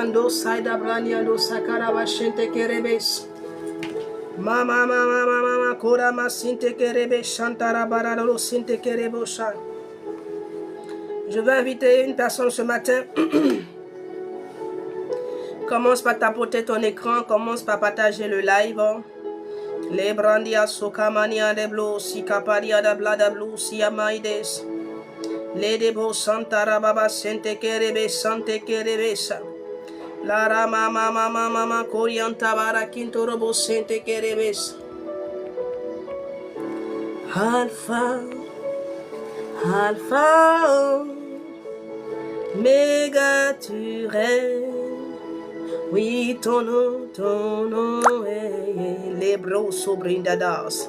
Rando Saida Braniando Sakaraba Shente Kerebes. Mama Korama Sinte Kerebe Shantara Barado Sinte Kerebosha. Je vais inviter une personne ce matin. Commence par tapoter ton écran, commence par partager le live. Les brandia sokamania de blo, si caparia da blada blu, si amaides. Les debo santara baba sente kerebe sante kerebesa. La rama mama corianta bara quinto robo sente kerebesa. Alpha, Alpha, méga tu règnes. Oui, ton nom est les bros sobrindadas.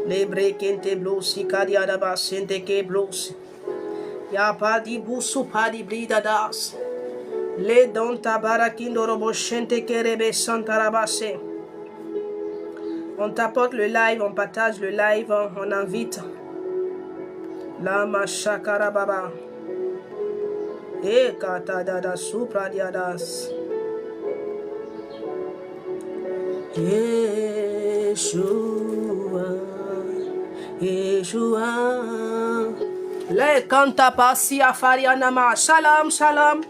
Les brequente blosi cadiadabas sente que blosi. Ya pas di busu pas di bridadas. Les dons tabarakindo robo sente que rebe santarabase. On tapote le live, on partage le live, on invite. La machakara baba. E katadada supradiadas. Yeshua. Le kanta pasi afarianama. Shalom. Shalom.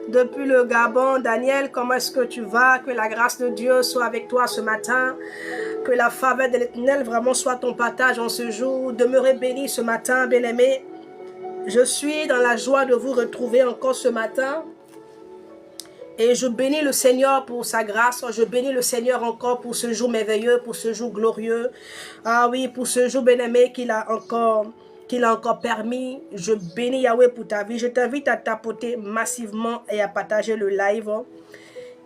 Depuis le Gabon, Daniel, comment est-ce que tu vas? Que la grâce de Dieu soit avec toi ce matin. Que la faveur de l'Éternel vraiment soit ton partage en ce jour. Demeurez bénis ce matin, bien-aimés. Je suis dans la joie de vous retrouver encore ce matin. Et je bénis le Seigneur pour sa grâce. Je bénis le Seigneur encore pour ce jour merveilleux, pour ce jour glorieux. Ah oui, pour ce jour bien-aimé qu'il a encore permis. Je bénis Yahweh pour ta vie. Je t'invite à tapoter massivement et à partager le live.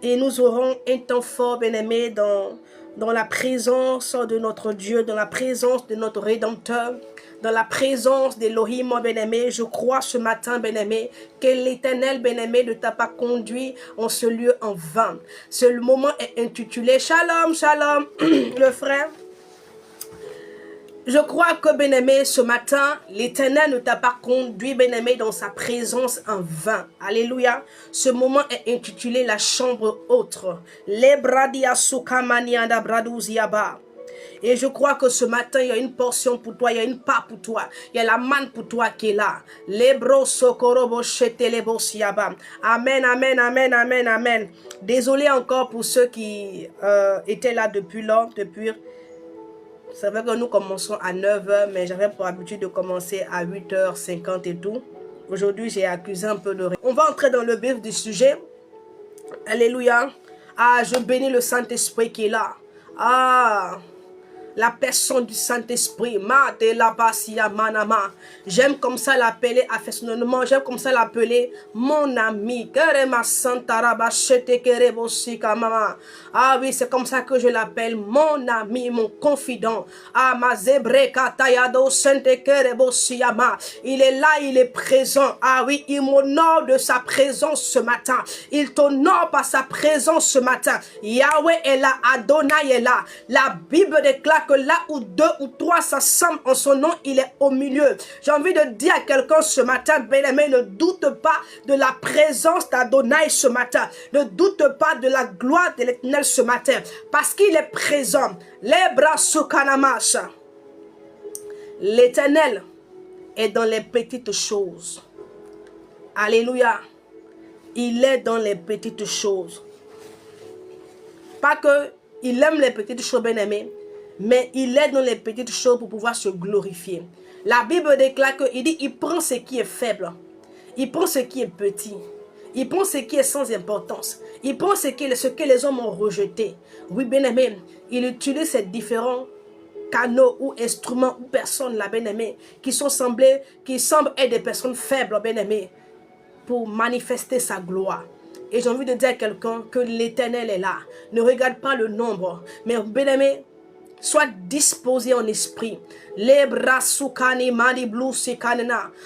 Et nous aurons un temps fort, bien-aimé, dans la présence de notre Dieu, dans la présence de notre Rédempteur, dans la présence d'Élohim, bien-aimé. Je crois ce matin, bien-aimé, que l'Éternel, bien-aimé, ne t'a pas conduit en ce lieu en vain. Ce moment est intitulé Shalom, le frère. Je crois que, bien-aimé, ce matin, l'Éternel ne t'a pas conduit, bien-aimé, dans sa présence en vain. Alléluia. Ce moment est intitulé la chambre autre. Lebradia sukamanianda bradouziaba. Et je crois que ce matin, il y a une portion pour toi, il y a une part pour toi, il y a la manne pour toi qui est là. Lebro sokorobo shetelebo siaba. Amen. Désolé encore pour ceux qui étaient là depuis lors, c'est vrai que nous commençons à 9h, mais j'avais pour habitude de commencer à 8h50 et tout. Aujourd'hui, j'ai accusé un peu de... On va entrer dans le vif du sujet. Alléluia. Ah, je bénis le Saint-Esprit qui est là. Ah, la personne du Saint-Esprit. J'aime comme ça l'appeler affectionnément. J'aime comme ça l'appeler mon ami. Ah oui, c'est comme ça que je l'appelle. Mon ami, mon confident. Il est là, il est présent. Ah oui, il m'honore de sa présence ce matin. Il t'honore par sa présence ce matin. Yahweh est là, Adonai est là. La Bible déclare que là où 2 ou 3 s'assemblent en son nom, il est au milieu. J'ai envie de dire à quelqu'un ce matin, bien-aimé, ne doute pas de la présence d'Adonai ce matin. Ne doute pas de la gloire de l'Éternel ce matin. Parce qu'il est présent. Les bras sous Kanamash. L'Éternel est dans les petites choses. Alléluia. Il est dans les petites choses. Pas que il aime les petites choses, bien-aimé, mais il est dans les petites choses pour pouvoir se glorifier. La Bible déclare qu'il dit, il prend ce qui est faible. Il prend ce qui est petit. Il prend ce qui est sans importance. Il prend ce que les hommes ont rejeté. Oui, bien-aimé, il utilise ces différents canaux ou instruments ou personnes, là, bien-aimé, qui semblent être des personnes faibles, bien-aimé, pour manifester sa gloire. Et j'ai envie de dire à quelqu'un que l'Éternel est là. Ne regarde pas le nombre, mais bien-aimé, sois disposé en esprit.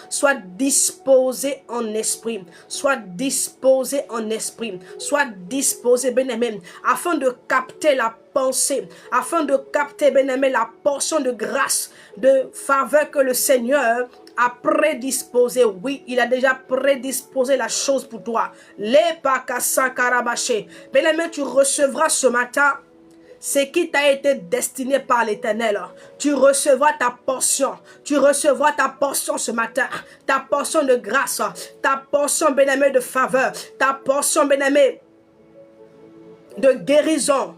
Sois disposé en esprit. Sois disposé en esprit. Sois disposé, bien-aimé, afin de capter la pensée, afin de capter, bien-aimé, la portion de grâce, de faveur que le Seigneur a prédisposé. Oui, il a déjà prédisposé la chose pour toi. Les pakasakarabaché. Bien-aimé, tu recevras ce matin ce qui t'a été destiné par l'Éternel. Tu recevras ta portion. Tu recevras ta portion ce matin. Ta portion de grâce. Ta portion, bien-aimé, de faveur. Ta portion, bien-aimé, de guérison,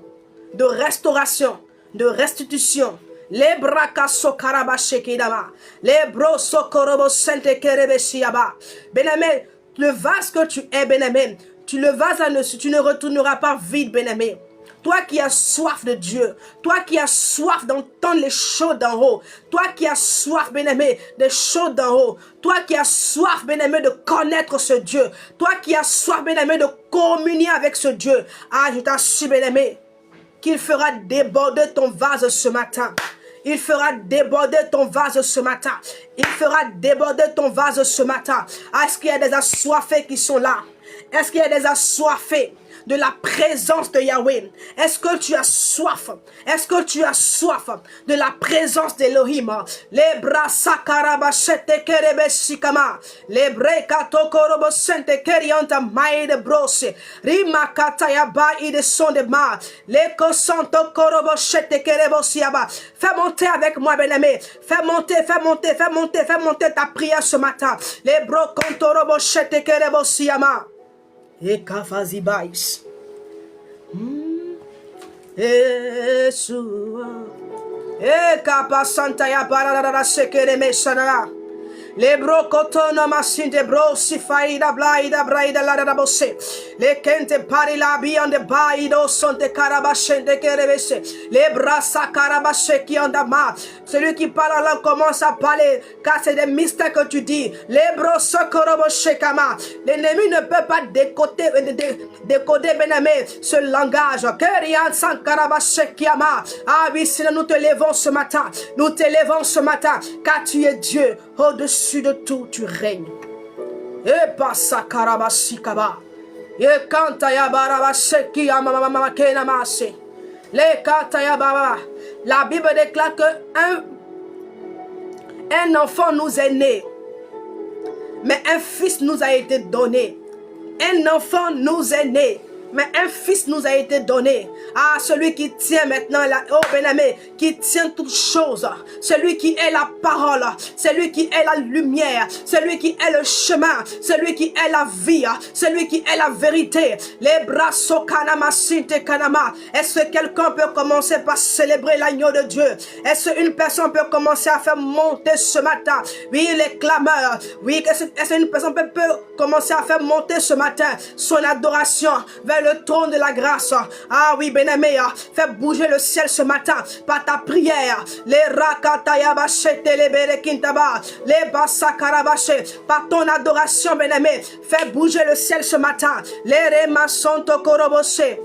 de restauration, de restitution. Les bras sokarabashe kidama. Les bros sokorobo sente kerebeshiaba. Bien-aimé, le vase que tu es, bien-aimé, tu ne retourneras pas vide, bien-aimé. Toi qui as soif de Dieu, toi qui as soif d'entendre les choses d'en haut, toi qui as soif, bien-aimé, des choses d'en haut, toi qui as soif, bien-aimé, de connaître ce Dieu, toi qui as soif, bien-aimé, de communier avec ce Dieu, ah, je t'assure, bien-aimé, qu'il fera déborder ton vase ce matin. Il fera déborder ton vase ce matin. Il fera déborder ton vase ce matin. Est-ce qu'il y a des assoiffés qui sont là? Est-ce qu'il y a des assoiffés de la présence de Yahweh? Est-ce que tu as soif? Est-ce que tu as soif de la présence d'Elohim? Les bras sakarabashete kerebeshikama. Les breka tokorobosente kerianta maïde brose. Rima katayaba ide son de ma. Les kosanto koroboshete kerebosiaba. Fais monter avec moi, bien-aimé. Fais monter, fais monter, fais monter, fais monter ta prière ce matin. Les brokantoroboshete kerebosiama. Et kafazibais. Yeshua. E kapasanta ya barara sekere mesana. Le brokotono masinde bro sifaida blaida braida la rabose. Le kente pari la biande baido sonte karabashende kerebese. Le brasa karabashe qui en dama. Celui qui parle en langue commence à parler car c'est des mystères que tu dis. Le bro sokoroboshe kama. L'ennemi ne peut pas décoder benamé ce langage. Kerian san karabashe kiama. Ah oui, sinon nous te levons ce matin. Nous te levons ce matin car tu es Dieu. Au-dessus de tout, tu règnes. Et passa karabasikaba. Et kantaya barabaseki amamama kenamase. Les kantaya baba. La Bible déclare que un enfant nous est né, mais un fils nous a été donné. Un enfant nous est né, mais un fils nous a été donné. Ah, celui qui tient maintenant la, oh bien-aimé, qui tient toutes choses. Celui qui est la parole, celui qui est la lumière, celui qui est le chemin, celui qui est la vie, celui qui est la vérité. Les bras sokanama sinte kanama. Est-ce que quelqu'un peut commencer par célébrer l'agneau de Dieu? Est-ce qu'une personne peut commencer à faire monter ce matin? Oui, les clameurs. Oui, est-ce qu'une personne peut commencer à faire monter ce matin son adoration vers le trône de la grâce? Ah oui, bien-aimé, fais bouger le ciel ce matin par ta prière. Les rakatayabashe telebelekintaba, les basakarabashe, par ton adoration, bien-aimé, fais bouger le ciel ce matin. Les remasonto koroboshe.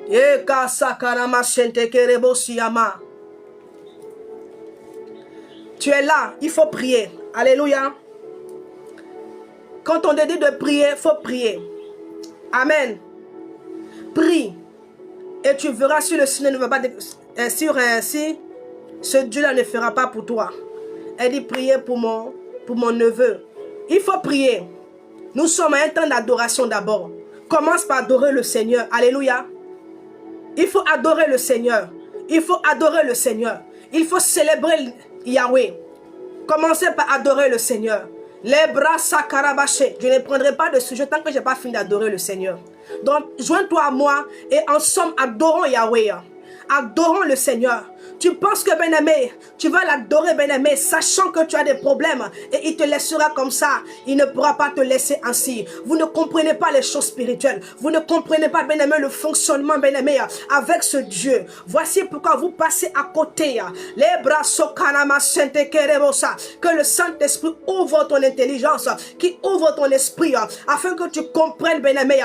Eka sakaramasente kerebosiyama. Tu es là, il faut prier. Alléluia. Quand on te dit de prier, il faut prier. Amen. Prie. Et tu verras si le Seigneur ne va pas... Si ce Dieu-là ne fera pas pour toi. Elle dit prier pour mon neveu. Il faut prier. Nous sommes à un temps d'adoration d'abord. Commence par adorer le Seigneur. Alléluia. Il faut adorer le Seigneur. Il faut adorer le Seigneur. Il faut célébrer Yahweh. Commencez par adorer le Seigneur. Les bras sakarabaché. Je ne prendrai pas de sujet tant que je n'ai pas fini d'adorer le Seigneur. Donc, joins-toi à moi et ensemble adorons Yahweh. Adorons le Seigneur. Tu penses que, bien-aimé, tu vas l'adorer, bien-aimé, sachant que tu as des problèmes et il te laissera comme ça. Il ne pourra pas te laisser ainsi. Vous ne comprenez pas les choses spirituelles. Vous ne comprenez pas, bien-aimé, le fonctionnement, bien-aimé, avec ce Dieu. Voici pourquoi vous passez à côté. Les bras sokanama sente kerebosa. Que le Saint-Esprit ouvre ton intelligence, qui ouvre ton esprit, afin que tu comprennes, bien-aimé,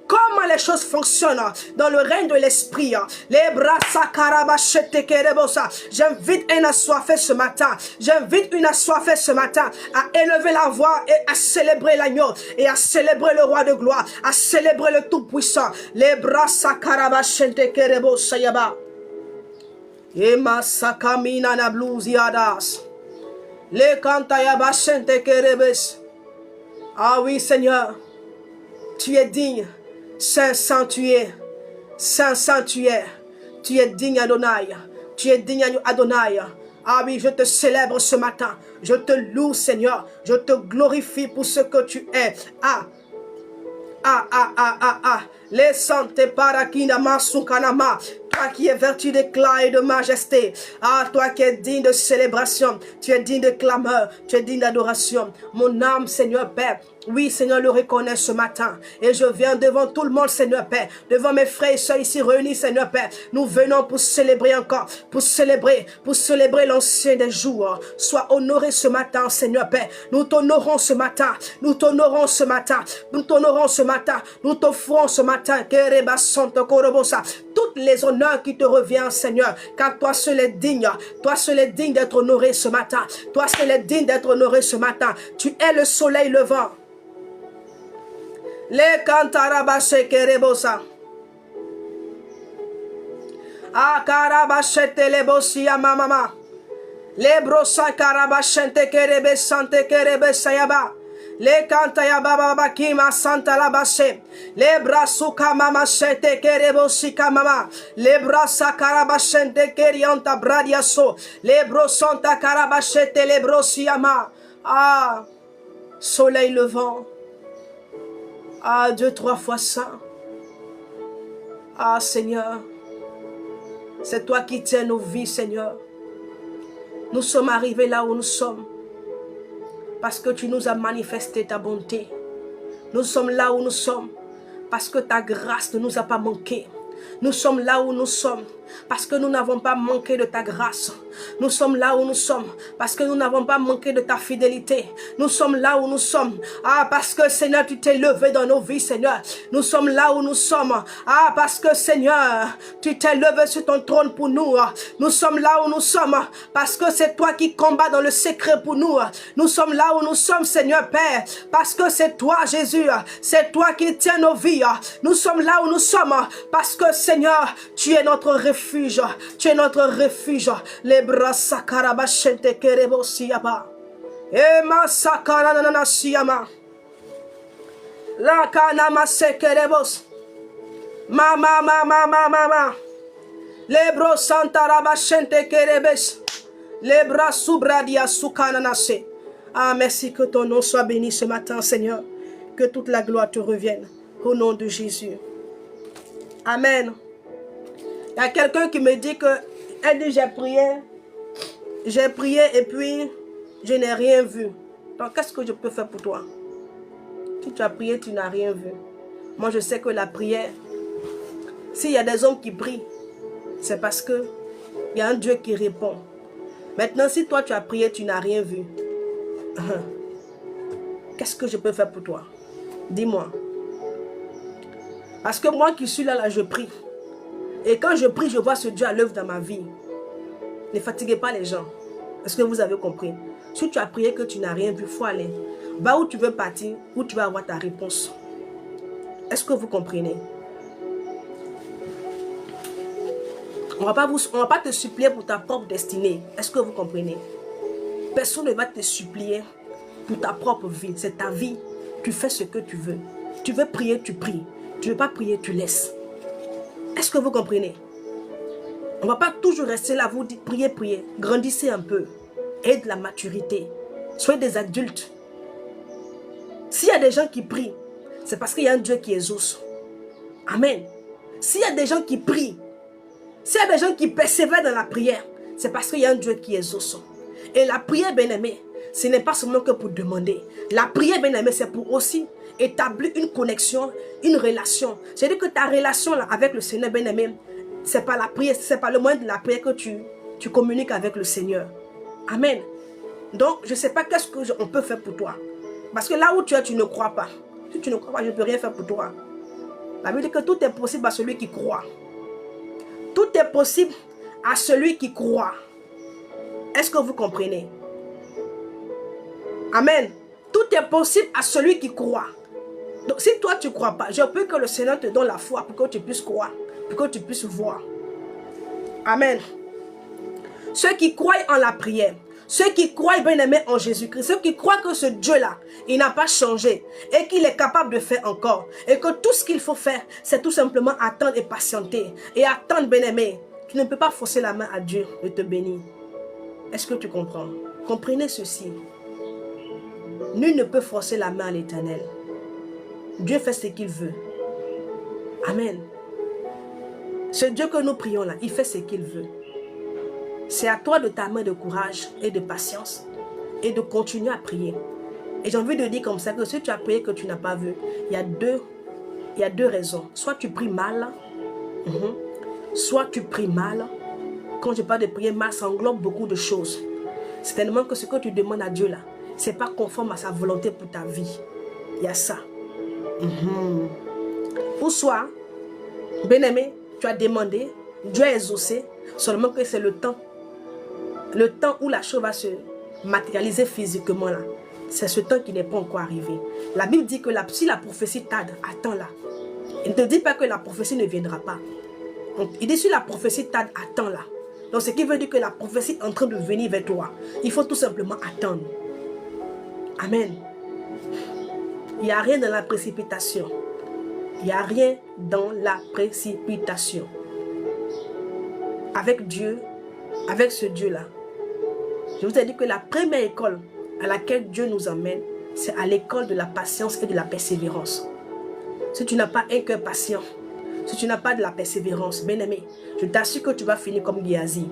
comment les choses fonctionnent dans le règne de l'esprit. Les bras sakarabashete kerebosa. J'invite un assoiffé ce matin. J'invite une assoiffée ce matin à élever la voix et à célébrer l'agneau et à célébrer le roi de gloire, à célébrer le tout-puissant. Les bras sakarabashete kerebosa yaba. Ema sakamina na bluziadas. Le kantaya bashente kerebes. Ah oui, Seigneur, tu es digne. Saint tu es. Saint tu es. Tu es digne, Adonai. Tu es digne, Adonai. Ah oui, je te célèbre ce matin. Je te loue, Seigneur. Je te glorifie pour ce que tu es. Les santé parakina masukanama. Toi qui es vertu d'éclat et de majesté. Ah, toi qui es digne de célébration. Tu es digne de clameur. Tu es digne d'adoration. Mon âme, Seigneur Père. Oui, Seigneur, le reconnaît ce matin. Et je viens devant tout le monde, Seigneur Père. Devant mes frères et soeurs ici réunis, Seigneur Père. Nous venons pour célébrer encore. Pour célébrer l'ancien des jours. Sois honoré ce matin, Seigneur Père. Nous t'honorons ce matin. Nous t'honorons ce matin. Nous t'honorons ce matin. Nous t'offrons ce matin. Toutes les honneurs qui te reviennent, Seigneur. Car toi seul est digne. Toi seul est digne d'être honoré ce matin. Toi seul est digne d'être honoré ce matin. Tu es le soleil levant. Les cantarabashe kerebosa. Ah karabashete lebosi ya mama. Les brosa karabashente kerebesante kerebesayaba. Les cantayaba baba kima santa labashe. Les brasuka mama shete kerebosi kamama. Les brasa karabashente kerianta bradiaso. Les brosanta karabashete les brosiama. Ah, soleil levant. Ah, Dieu 3 fois saint. Ah, Seigneur, c'est toi qui tiens nos vies, Seigneur. Nous sommes arrivés là où nous sommes parce que tu nous as manifesté ta bonté. Nous sommes là où nous sommes parce que ta grâce ne nous a pas manqué. Nous sommes là où nous sommes parce que nous n'avons pas manqué de ta grâce. Nous sommes là où nous sommes parce que nous n'avons pas manqué de ta fidélité. Nous sommes là où nous sommes. Ah, parce que Seigneur, tu t'es levé dans nos vies, Seigneur. Nous sommes là où nous sommes. Ah, parce que Seigneur, tu t'es levé sur ton trône pour nous. Nous sommes là où nous sommes parce que c'est toi qui combats dans le secret pour nous. Nous sommes là où nous sommes, Seigneur Père, parce que c'est toi, Jésus. C'est toi qui tiens nos vies. Nous sommes là où nous sommes parce que Seigneur, tu es notre refuge. Tu es notre refuge. Les bras sakarabashente kerebosiyaba. Ema sakarana siyama. La kanama sekerebos. Mama. Les bras santarabashente kerebes. Les bras subradia sukananase. Ah, merci que ton nom soit béni ce matin, Seigneur. Que toute la gloire te revienne. Au nom de Jésus. Amen. Il y a quelqu'un qui me dit que elle dit j'ai prié et puis je n'ai rien vu. Donc qu'est-ce que je peux faire pour toi? Si tu as prié, tu n'as rien vu. Moi je sais que la prière, s'il y a des hommes qui prient, c'est parce que il y a un Dieu qui répond. Maintenant si toi tu as prié, tu n'as rien vu. Qu'est-ce que je peux faire pour toi? Dis-moi. Parce que moi qui suis là, je prie. Et quand je prie, je vois ce Dieu à l'œuvre dans ma vie. Ne fatiguez pas les gens. Est-ce que vous avez compris? Si tu as prié que tu n'as rien vu, il faut aller. Va où tu veux partir, où tu vas avoir ta réponse. Est-ce que vous comprenez? On va pas te supplier pour ta propre destinée. Est-ce que vous comprenez? Personne ne va te supplier pour ta propre vie. C'est ta vie. Tu fais ce que tu veux. Tu veux prier, tu pries. Tu ne veux pas prier, tu laisses. Est-ce que vous comprenez? On ne va pas toujours rester là, vous dites priez. Grandissez un peu. Ayez de la maturité. Soyez des adultes. S'il y a des gens qui prient, c'est parce qu'il y a un Dieu qui exauce. Amen. S'il y a des gens qui prient, s'il y a des gens qui persévèrent dans la prière, c'est parce qu'il y a un Dieu qui exauce. Et la prière, bien-aimée, ce n'est pas seulement que pour demander. La prière, bien-aimée, c'est pour aussi établir une connexion, une relation. C'est-à-dire que ta relation là, avec le Seigneur, bien-aimé, c'est pas la prière, c'est pas le moyen de la prière que tu communiques avec le Seigneur. Amen. Donc, je ne sais pas qu'est-ce qu'on peut faire pour toi. Parce que là où tu es, tu ne crois pas. Si tu ne crois pas, je ne peux rien faire pour toi. La Bible dit que tout est possible à celui qui croit. Tout est possible à celui qui croit. Est-ce que vous comprenez? Amen. Tout est possible à celui qui croit. Donc, si toi, tu ne crois pas, je prie que le Seigneur te donne la foi pour que tu puisses croire, pour que tu puisses voir. Amen. Ceux qui croient en la prière. Ceux qui croient, bien aimé, en Jésus-Christ. Ceux qui croient que ce Dieu-là, il n'a pas changé. Et qu'il est capable de faire encore. Et que tout ce qu'il faut faire, c'est tout simplement attendre et patienter. Et attendre, bien aimé. Tu ne peux pas forcer la main à Dieu de te bénir. Est-ce que tu comprends? Comprenez ceci. Nul ne peut forcer la main à l'Éternel. Dieu fait ce qu'il veut. Amen. Ce Dieu que nous prions là, il fait ce qu'il veut. C'est à toi de ta main de courage et de patience et de continuer à prier. Et j'ai envie de dire comme ça que si tu as prié que tu n'as pas vu, il y a deux raisons. Soit tu pries mal, soit tu pries mal. Quand je parle de prier mal, ça englobe beaucoup de choses. C'est tellement que ce que tu demandes à Dieu là, ce n'est pas conforme à sa volonté pour ta vie. Il y a ça. Ou soit, bien-aimé, tu as demandé, Dieu a exaucé, seulement que c'est le temps. Le temps où la chose va se matérialiser physiquement là. C'est ce temps qui n'est pas encore arrivé. La Bible dit que si la prophétie tarde, attends-la. Il ne te dit pas que la prophétie ne viendra pas. Donc, il dit si la prophétie tarde, attends-la. Donc ce qui veut dire que la prophétie est en train de venir vers toi. Il faut tout simplement attendre. Amen. Il n'y a rien dans la précipitation. Il n'y a rien dans la précipitation. Avec Dieu, avec ce Dieu-là, je vous ai dit que la première école à laquelle Dieu nous emmène, c'est à l'école de la patience et de la persévérance. Si tu n'as pas un cœur patient, si tu n'as pas de la persévérance, bien-aimé, je t'assure que tu vas finir comme Géasi.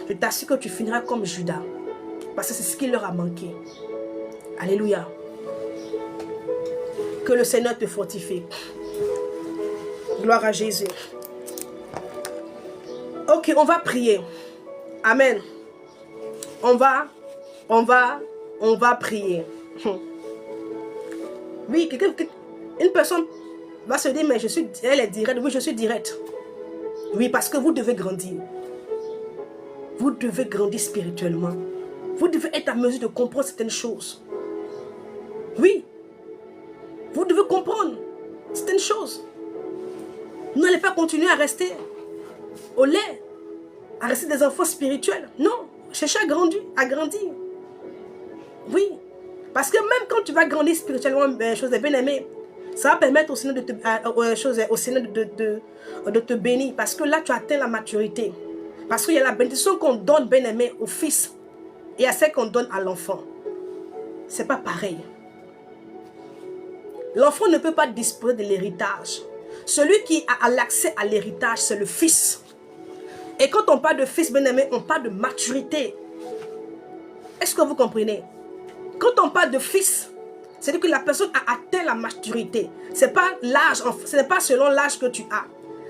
Je t'assure que tu finiras comme Judas. Parce que c'est ce qui leur a manqué. Alléluia. Que le Seigneur te fortifie. Gloire à Jésus. Ok, on va prier. Amen. On va prier. Oui, une personne va se dire, mais elle est directe. Oui, je suis directe. Oui, parce que vous devez grandir. Vous devez grandir spirituellement. Vous devez être à mesure de comprendre certaines choses. Oui. Vous devez comprendre certaines choses. Vous n'allez pas continuer à rester au lait, à rester des enfants spirituels. Non, cherchez à grandir. Oui, parce que même quand tu vas grandir spirituellement, chose de bien aimée, ça va permettre au Seigneur de te bénir. Parce que là, tu atteins la maturité. Parce qu'il y a la bénédiction qu'on donne, bien aimé, au fils et à celle qu'on donne à l'enfant. C'est pas pareil. L'enfant ne peut pas disposer de l'héritage. Celui qui a l'accès à l'héritage, c'est le fils. Et quand on parle de fils, bien aimé, on parle de maturité. Est-ce que vous comprenez? Quand on parle de fils, c'est-à-dire que la personne a atteint la maturité. Ce n'est pas l'âge, ce n'est pas selon l'âge que tu as.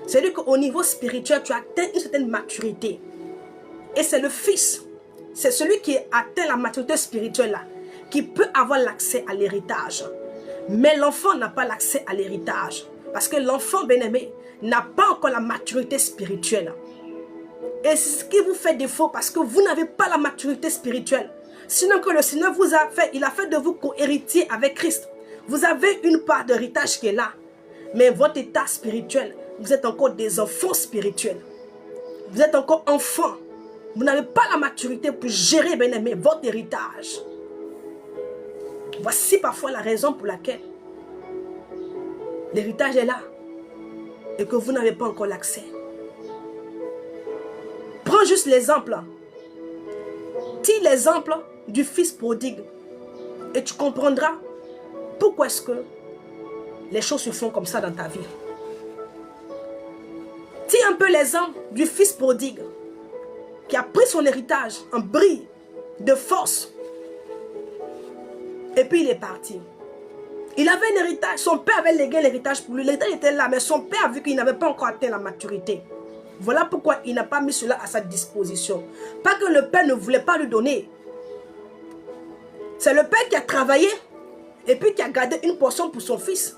C'est-à-dire qu'au niveau spirituel, tu as atteint une certaine maturité. Et c'est le fils, c'est celui qui a atteint la maturité spirituelle là, qui peut avoir l'accès à l'héritage. Mais l'enfant n'a pas l'accès à l'héritage. Parce que l'enfant bien-aimé n'a pas encore la maturité spirituelle. Et c'est ce qui vous fait défaut parce que vous n'avez pas la maturité spirituelle. Sinon que le Seigneur vous a fait, il a fait de vous co-héritier avec Christ. Vous avez une part d'héritage qui est là. Mais votre état spirituel, vous êtes encore des enfants spirituels. Vous êtes encore enfants. Vous n'avez pas la maturité pour gérer, bien-aimé, votre héritage. Voici parfois la raison pour laquelle l'héritage est là et que vous n'avez pas encore l'accès. Prends juste l'exemple. Tire l'exemple du fils prodigue et tu comprendras pourquoi est-ce que les choses se font comme ça dans ta vie. Tire un peu l'exemple du fils prodigue qui a pris son héritage en bris de force et puis il est parti. Il avait un héritage, son père avait légué l'héritage pour lui. L'héritage était là, mais son père a vu qu'il n'avait pas encore atteint la maturité. Voilà pourquoi il n'a pas mis cela à sa disposition. Pas que le père ne voulait pas lui donner. C'est le père qui a travaillé et puis qui a gardé une portion pour son fils.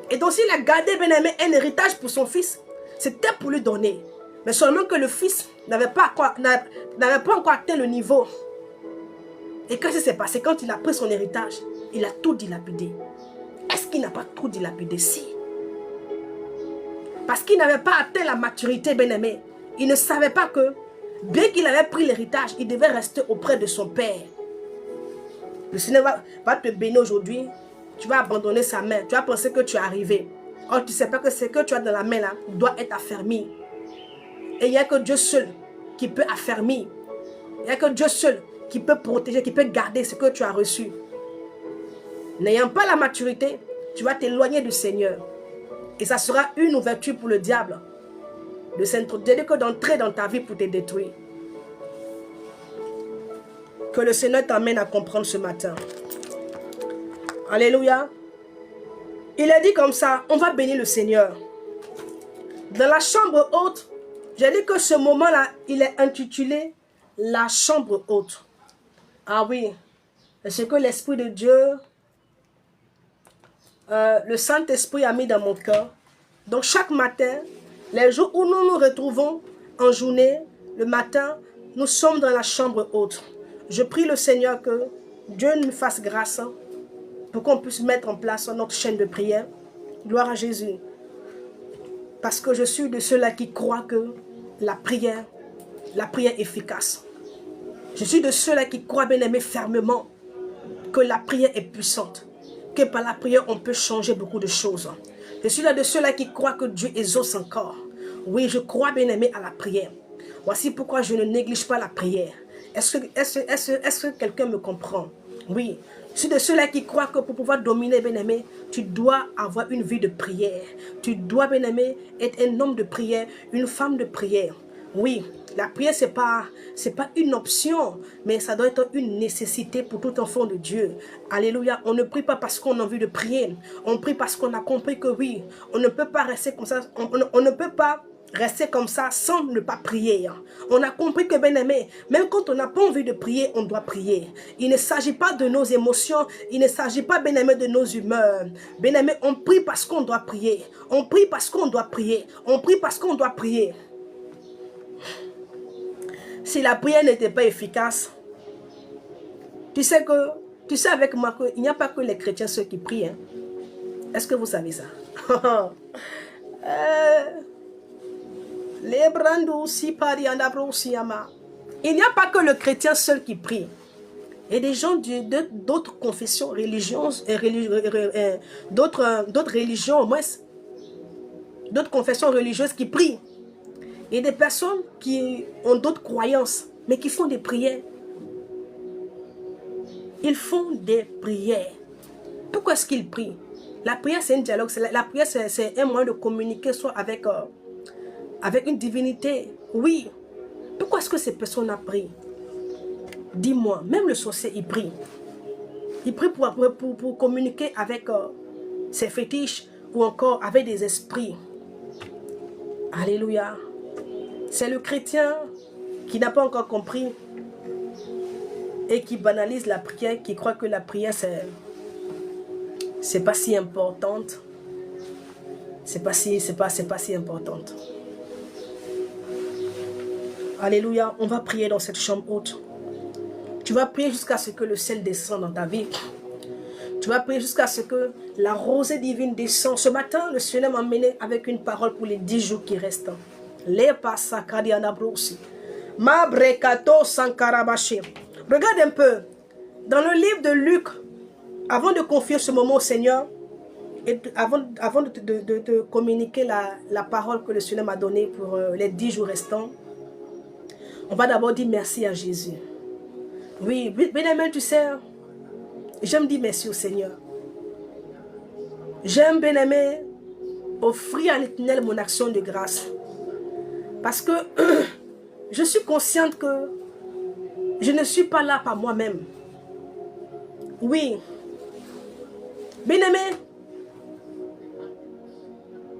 Et donc s'il a gardé, bien aimé, un héritage pour son fils, c'était pour lui donner. Mais seulement que le fils n'avait pas encore atteint le niveau. Et qu'est-ce qui s'est passé? Quand il a pris son héritage, il a tout dilapidé. Est-ce qu'il n'a pas tout dilapidé? Si. Parce qu'il n'avait pas atteint la maturité, bien-aimé. Il ne savait pas que Bien qu'il avait pris l'héritage, il devait rester auprès de son père. Le Seigneur va te bénir aujourd'hui. Tu vas abandonner sa main. Tu vas penser que tu es arrivé. Or, tu ne sais pas que ce que tu as dans la main là doit être affermi. Et il n'y a que Dieu seul qui peut affermir. Il n'y a que Dieu seul qui peut protéger, qui peut garder ce que tu as reçu. N'ayant pas la maturité, tu vas t'éloigner du Seigneur. Et ça sera une ouverture pour le diable de s'introduire, que d'entrer dans ta vie pour te détruire. Que le Seigneur t'amène à comprendre ce matin. Alléluia. Il a dit comme ça, on va bénir le Seigneur. Dans la chambre haute, j'ai dit que ce moment-là, il est intitulé la chambre haute. Ah oui, c'est ce que l'Esprit de Dieu, le Saint-Esprit a mis dans mon cœur. Donc chaque matin, les jours où nous nous retrouvons en journée, le matin, nous sommes dans la chambre haute. Je prie le Seigneur que Dieu nous fasse grâce pour qu'on puisse mettre en place notre chaîne de prière. Gloire à Jésus. Parce que je suis de ceux-là qui croient que la prière est efficace. Je suis de ceux-là qui croient, bien aimé, fermement que la prière est puissante. Que par la prière, on peut changer beaucoup de choses. Je suis là de ceux-là qui croient que Dieu exauce encore. Oui, je crois, bien aimé, à la prière. Voici pourquoi je ne néglige pas la prière. Est-ce que quelqu'un me comprend? Oui. Je suis de ceux-là qui croient que pour pouvoir dominer, bien-aimé, tu dois avoir une vie de prière. Tu dois, bien-aimé, être un homme de prière, une femme de prière. Oui, la prière, ce n'est pas une option, mais ça doit être une nécessité pour tout enfant de Dieu. Alléluia. On ne prie pas parce qu'on a envie de prier. On prie parce qu'on a compris que oui, on ne peut pas rester comme ça. On ne peut pas rester comme ça sans ne pas prier. On a compris que, bien aimé, même quand on n'a pas envie de prier, on doit prier. Il ne s'agit pas de nos émotions, il ne s'agit pas, bien aimé, de nos humeurs. Bien aimé, on prie parce qu'on doit prier. On prie parce qu'on doit prier. On prie parce qu'on doit prier. Si la prière n'était pas efficace, tu sais avec moi qu'il n'y a pas que les chrétiens ceux qui prient. Hein? Est-ce que vous savez ça? Il n'y a pas que le chrétien seul qui prie. Il y a des gens d'autres confessions religieuses, d'autres religions, au moins, d'autres confessions religieuses qui prient. Il y a des personnes qui ont d'autres croyances, mais qui font des prières. Ils font des prières. Pourquoi est-ce qu'ils prient? La prière, c'est un dialogue. La prière, c'est un moyen de communiquer soit avec une divinité. Oui. Pourquoi est-ce que ces personnes ont prié? Dis-moi, même le sorcier, il prie. Il prie pour communiquer avec ses fétiches ou encore avec des esprits. Alléluia. C'est le chrétien qui n'a pas encore compris et qui banalise la prière, qui croit que la prière, c'est pas si importante. C'est pas si importante. Alléluia, on va prier dans cette chambre haute. Tu vas prier jusqu'à ce que le ciel descende dans ta vie. Tu vas prier jusqu'à ce que la rosée divine descende. Ce matin, le Seigneur m'a emmené avec une parole pour les 10 jours qui restent. Regarde un peu. Dans le livre de Luc, avant de confier ce moment au Seigneur, et avant de te communiquer la parole que le Seigneur m'a donnée pour les 10 jours restants, on va d'abord dire merci à Jésus. Oui, bien-aimé, tu sais, j'aime dire merci au Seigneur. J'aime, bien-aimé, offrir à l'Éternel mon action de grâce. Parce que je suis consciente que je ne suis pas là par moi-même. Oui. Bien-aimé,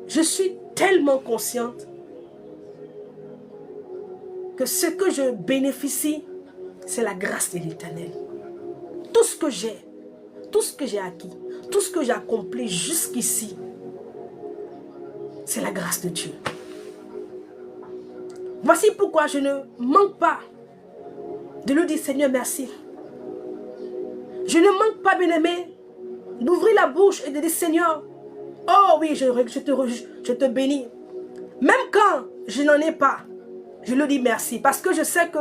je suis tellement consciente que ce que je bénéficie, c'est la grâce de l'Éternel. Tout ce que j'ai acquis, tout ce que j'ai accompli jusqu'ici, c'est la grâce de Dieu. Voici pourquoi je ne manque pas de lui dire Seigneur merci. Je ne manque pas, bien-aimé, d'ouvrir la bouche et de dire Seigneur, oh oui, je te bénis. Même quand je n'en ai pas, Je lui dis merci. Parce que je sais que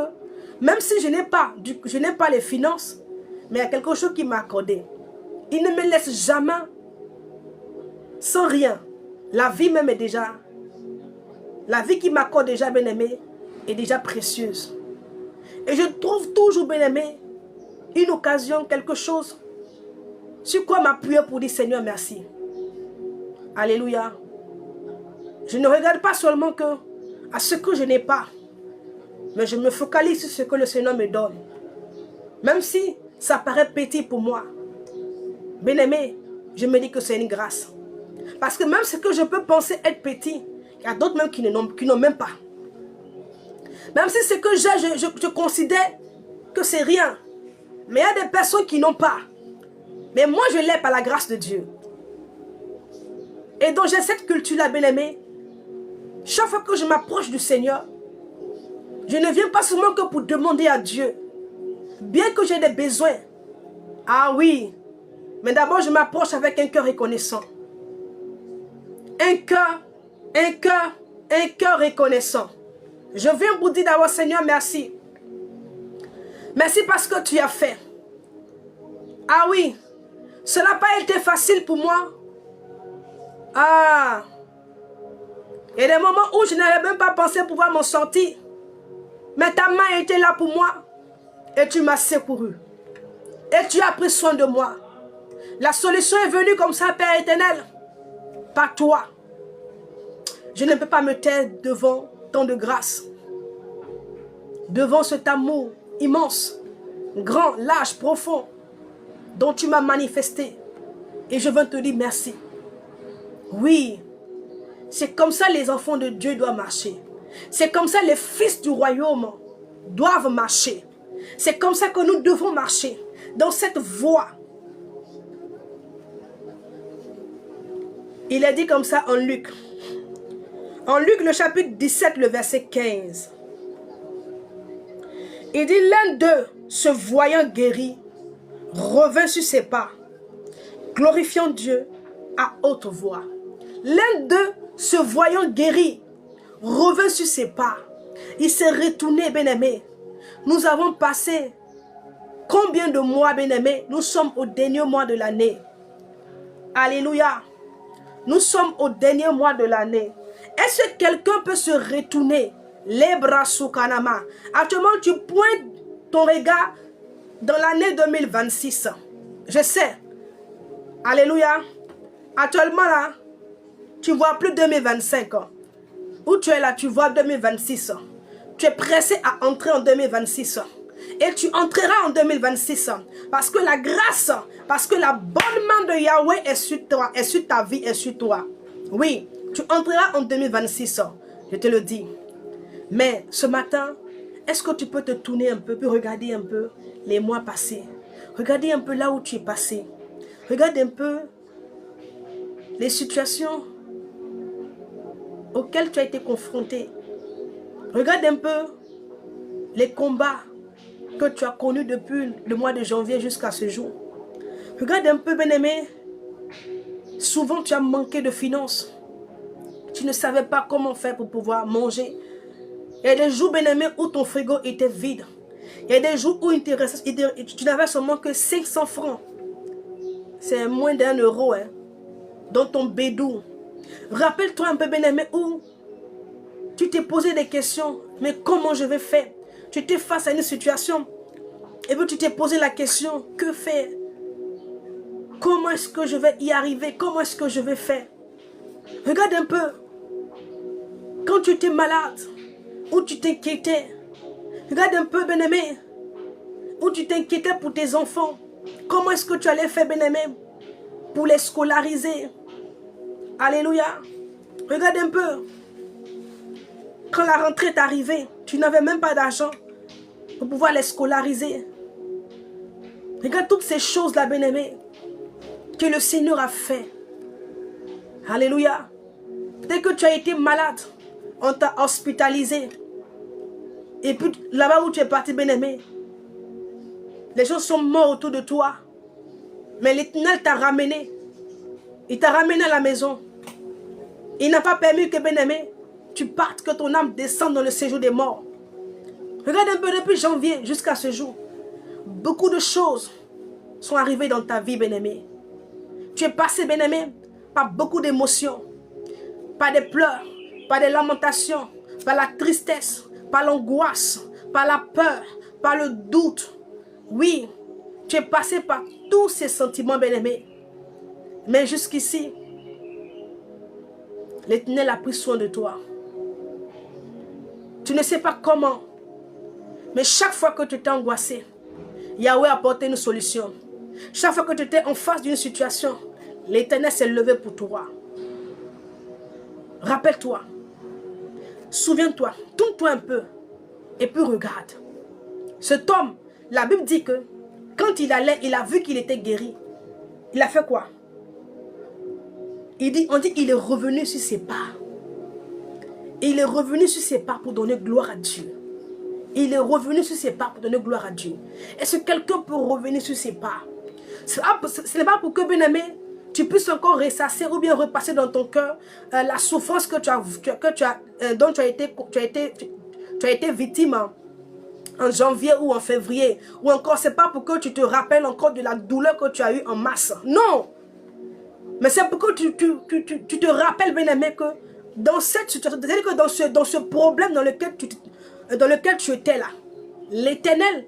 même si je n'ai pas les finances, mais il y a quelque chose qui m'a accordé. Il ne me laisse jamais sans rien. La vie même est déjà... La vie qu'il m'accorde déjà, bien-aimé, est déjà précieuse. Et je trouve toujours, bien-aimé, une occasion, quelque chose sur quoi m'appuyer pour dire Seigneur merci. Alléluia. Je ne regarde pas seulement à ce que je n'ai pas, mais je me focalise sur ce que le Seigneur me donne. Même si ça paraît petit pour moi, bien-aimé, je me dis que c'est une grâce. Parce que même ce que je peux penser être petit, il y a d'autres même qui n'ont même pas. Même si ce que j'ai, je considère que c'est rien. Mais il y a des personnes qui n'ont pas. Mais moi, je l'ai par la grâce de Dieu. Et donc, j'ai cette culture-là, bien-aimé. Chaque fois que je m'approche du Seigneur, je ne viens pas seulement que pour demander à Dieu. Bien que j'ai des besoins. Ah oui. Mais d'abord, je m'approche avec un cœur reconnaissant. Un cœur reconnaissant. Je viens vous dire d'abord, Seigneur, merci. Merci parce que tu as fait. Ah oui, cela n'a pas été facile pour moi. Ah, il y a des moments où je n'avais même pas pensé pouvoir m'en sortir. Mais ta main était là pour moi. Et tu m'as secouru. Et tu as pris soin de moi. La solution est venue comme ça, Père éternel. Par toi. Je ne peux pas me taire devant tant de grâce. Devant cet amour immense, grand, large, profond, dont tu m'as manifesté. Et je veux te dire merci. Oui, c'est comme ça les enfants de Dieu doivent marcher. C'est comme ça les fils du royaume doivent marcher. C'est comme ça que nous devons marcher, dans cette voie. Il est dit comme ça en Luc. En Luc, le chapitre 17, le verset 15. Il dit, l'un d'eux, se voyant guéri, revint sur ses pas, glorifiant Dieu à haute voix. L'un d'eux, se voyant guéri, revint sur ses pas. Il s'est retourné, bien-aimé. Nous avons passé combien de mois, bien-aimé? Nous sommes au dernier mois de l'année. Alléluia. Nous sommes au dernier mois de l'année. Est-ce que quelqu'un peut se retourner? Les bras sous Kanama. Actuellement, tu pointes ton regard dans l'année 2026. Je sais. Alléluia. Actuellement, là, tu vois plus 2025. Où tu es là, tu vois 2026. Tu es pressé à entrer en 2026. Et tu entreras en 2026. Parce que la grâce, parce que la bonne main de Yahweh est sur toi, est sur ta vie, est sur toi. Oui, tu entreras en 2026. Je te le dis. Mais ce matin, est-ce que tu peux te tourner un peu, puis regarder un peu les mois passés? Regardez un peu là où tu es passé. Regarde un peu les situations auxquelles tu as été confronté. Regarde un peu les combats que tu as connus depuis le mois de janvier jusqu'à ce jour. Regarde un peu, bien-aimé. Souvent, tu as manqué de finances. Tu ne savais pas comment faire pour pouvoir manger. Il y a des jours, bien-aimé, où ton frigo était vide. Il y a des jours où tu n'avais seulement que 500 francs. C'est moins d'1 euro, hein, dans ton bédou. Rappelle-toi un peu, bien-aimé, où tu t'es posé des questions. Mais comment je vais faire? Tu étais face à une situation. Et puis tu t'es posé la question, que faire? Comment est-ce que je vais y arriver? Comment est-ce que je vais faire? Regarde un peu. Quand tu étais malade, où tu t'inquiétais. Regarde un peu, bien-aimé, où tu t'inquiétais pour tes enfants. Comment est-ce que tu allais faire, bien-aimé, pour les scolariser? Alléluia. Regarde un peu. Quand la rentrée est arrivée, tu n'avais même pas d'argent pour pouvoir les scolariser. Regarde toutes ces choses-là, bien-aimé, que le Seigneur a fait. Alléluia. Dès que tu as été malade, on t'a hospitalisé. Et puis là-bas où tu es parti, bien-aimé, les gens sont morts autour de toi. Mais l'Éternel t'a ramené. Il t'a ramené à la maison. Il n'a pas permis que, bien-aimé, tu partes, que ton âme descende dans le séjour des morts. Regarde un peu depuis janvier jusqu'à ce jour. Beaucoup de choses sont arrivées dans ta vie, bien-aimé. Tu es passé, bien-aimé, par beaucoup d'émotions, par des pleurs, par des lamentations, par la tristesse, par l'angoisse, par la peur, par le doute. Oui, tu es passé par tous ces sentiments, bien-aimés. Mais jusqu'ici, l'Éternel a pris soin de toi. Tu ne sais pas comment, mais chaque fois que tu t'es angoissé, Yahweh a apporté une solution. Chaque fois que tu étais en face d'une situation, l'Éternel s'est levé pour toi. Rappelle-toi, souviens-toi, tourne-toi un peu et puis regarde. Cet homme, la Bible dit que quand il allait, il a vu qu'il était guéri. Il a fait quoi? On dit qu'il est revenu sur ses pas. Il est revenu sur ses pas pour donner gloire à Dieu. Il est revenu sur ses pas pour donner gloire à Dieu. Est-ce que quelqu'un peut revenir sur ses pas? Ce n'est pas pour que, bien-aimé, tu puisses encore ressasser ou bien repasser dans ton cœur la souffrance dont tu as été victime en janvier ou en février. Ou encore, ce n'est pas pour que tu te rappelles encore de la douleur que tu as eue en mars. Non! Mais c'est pour que tu te rappelles, bien-aimé, que dans cette situation, c'est-à-dire que dans ce problème dans lequel tu étais là, l'Éternel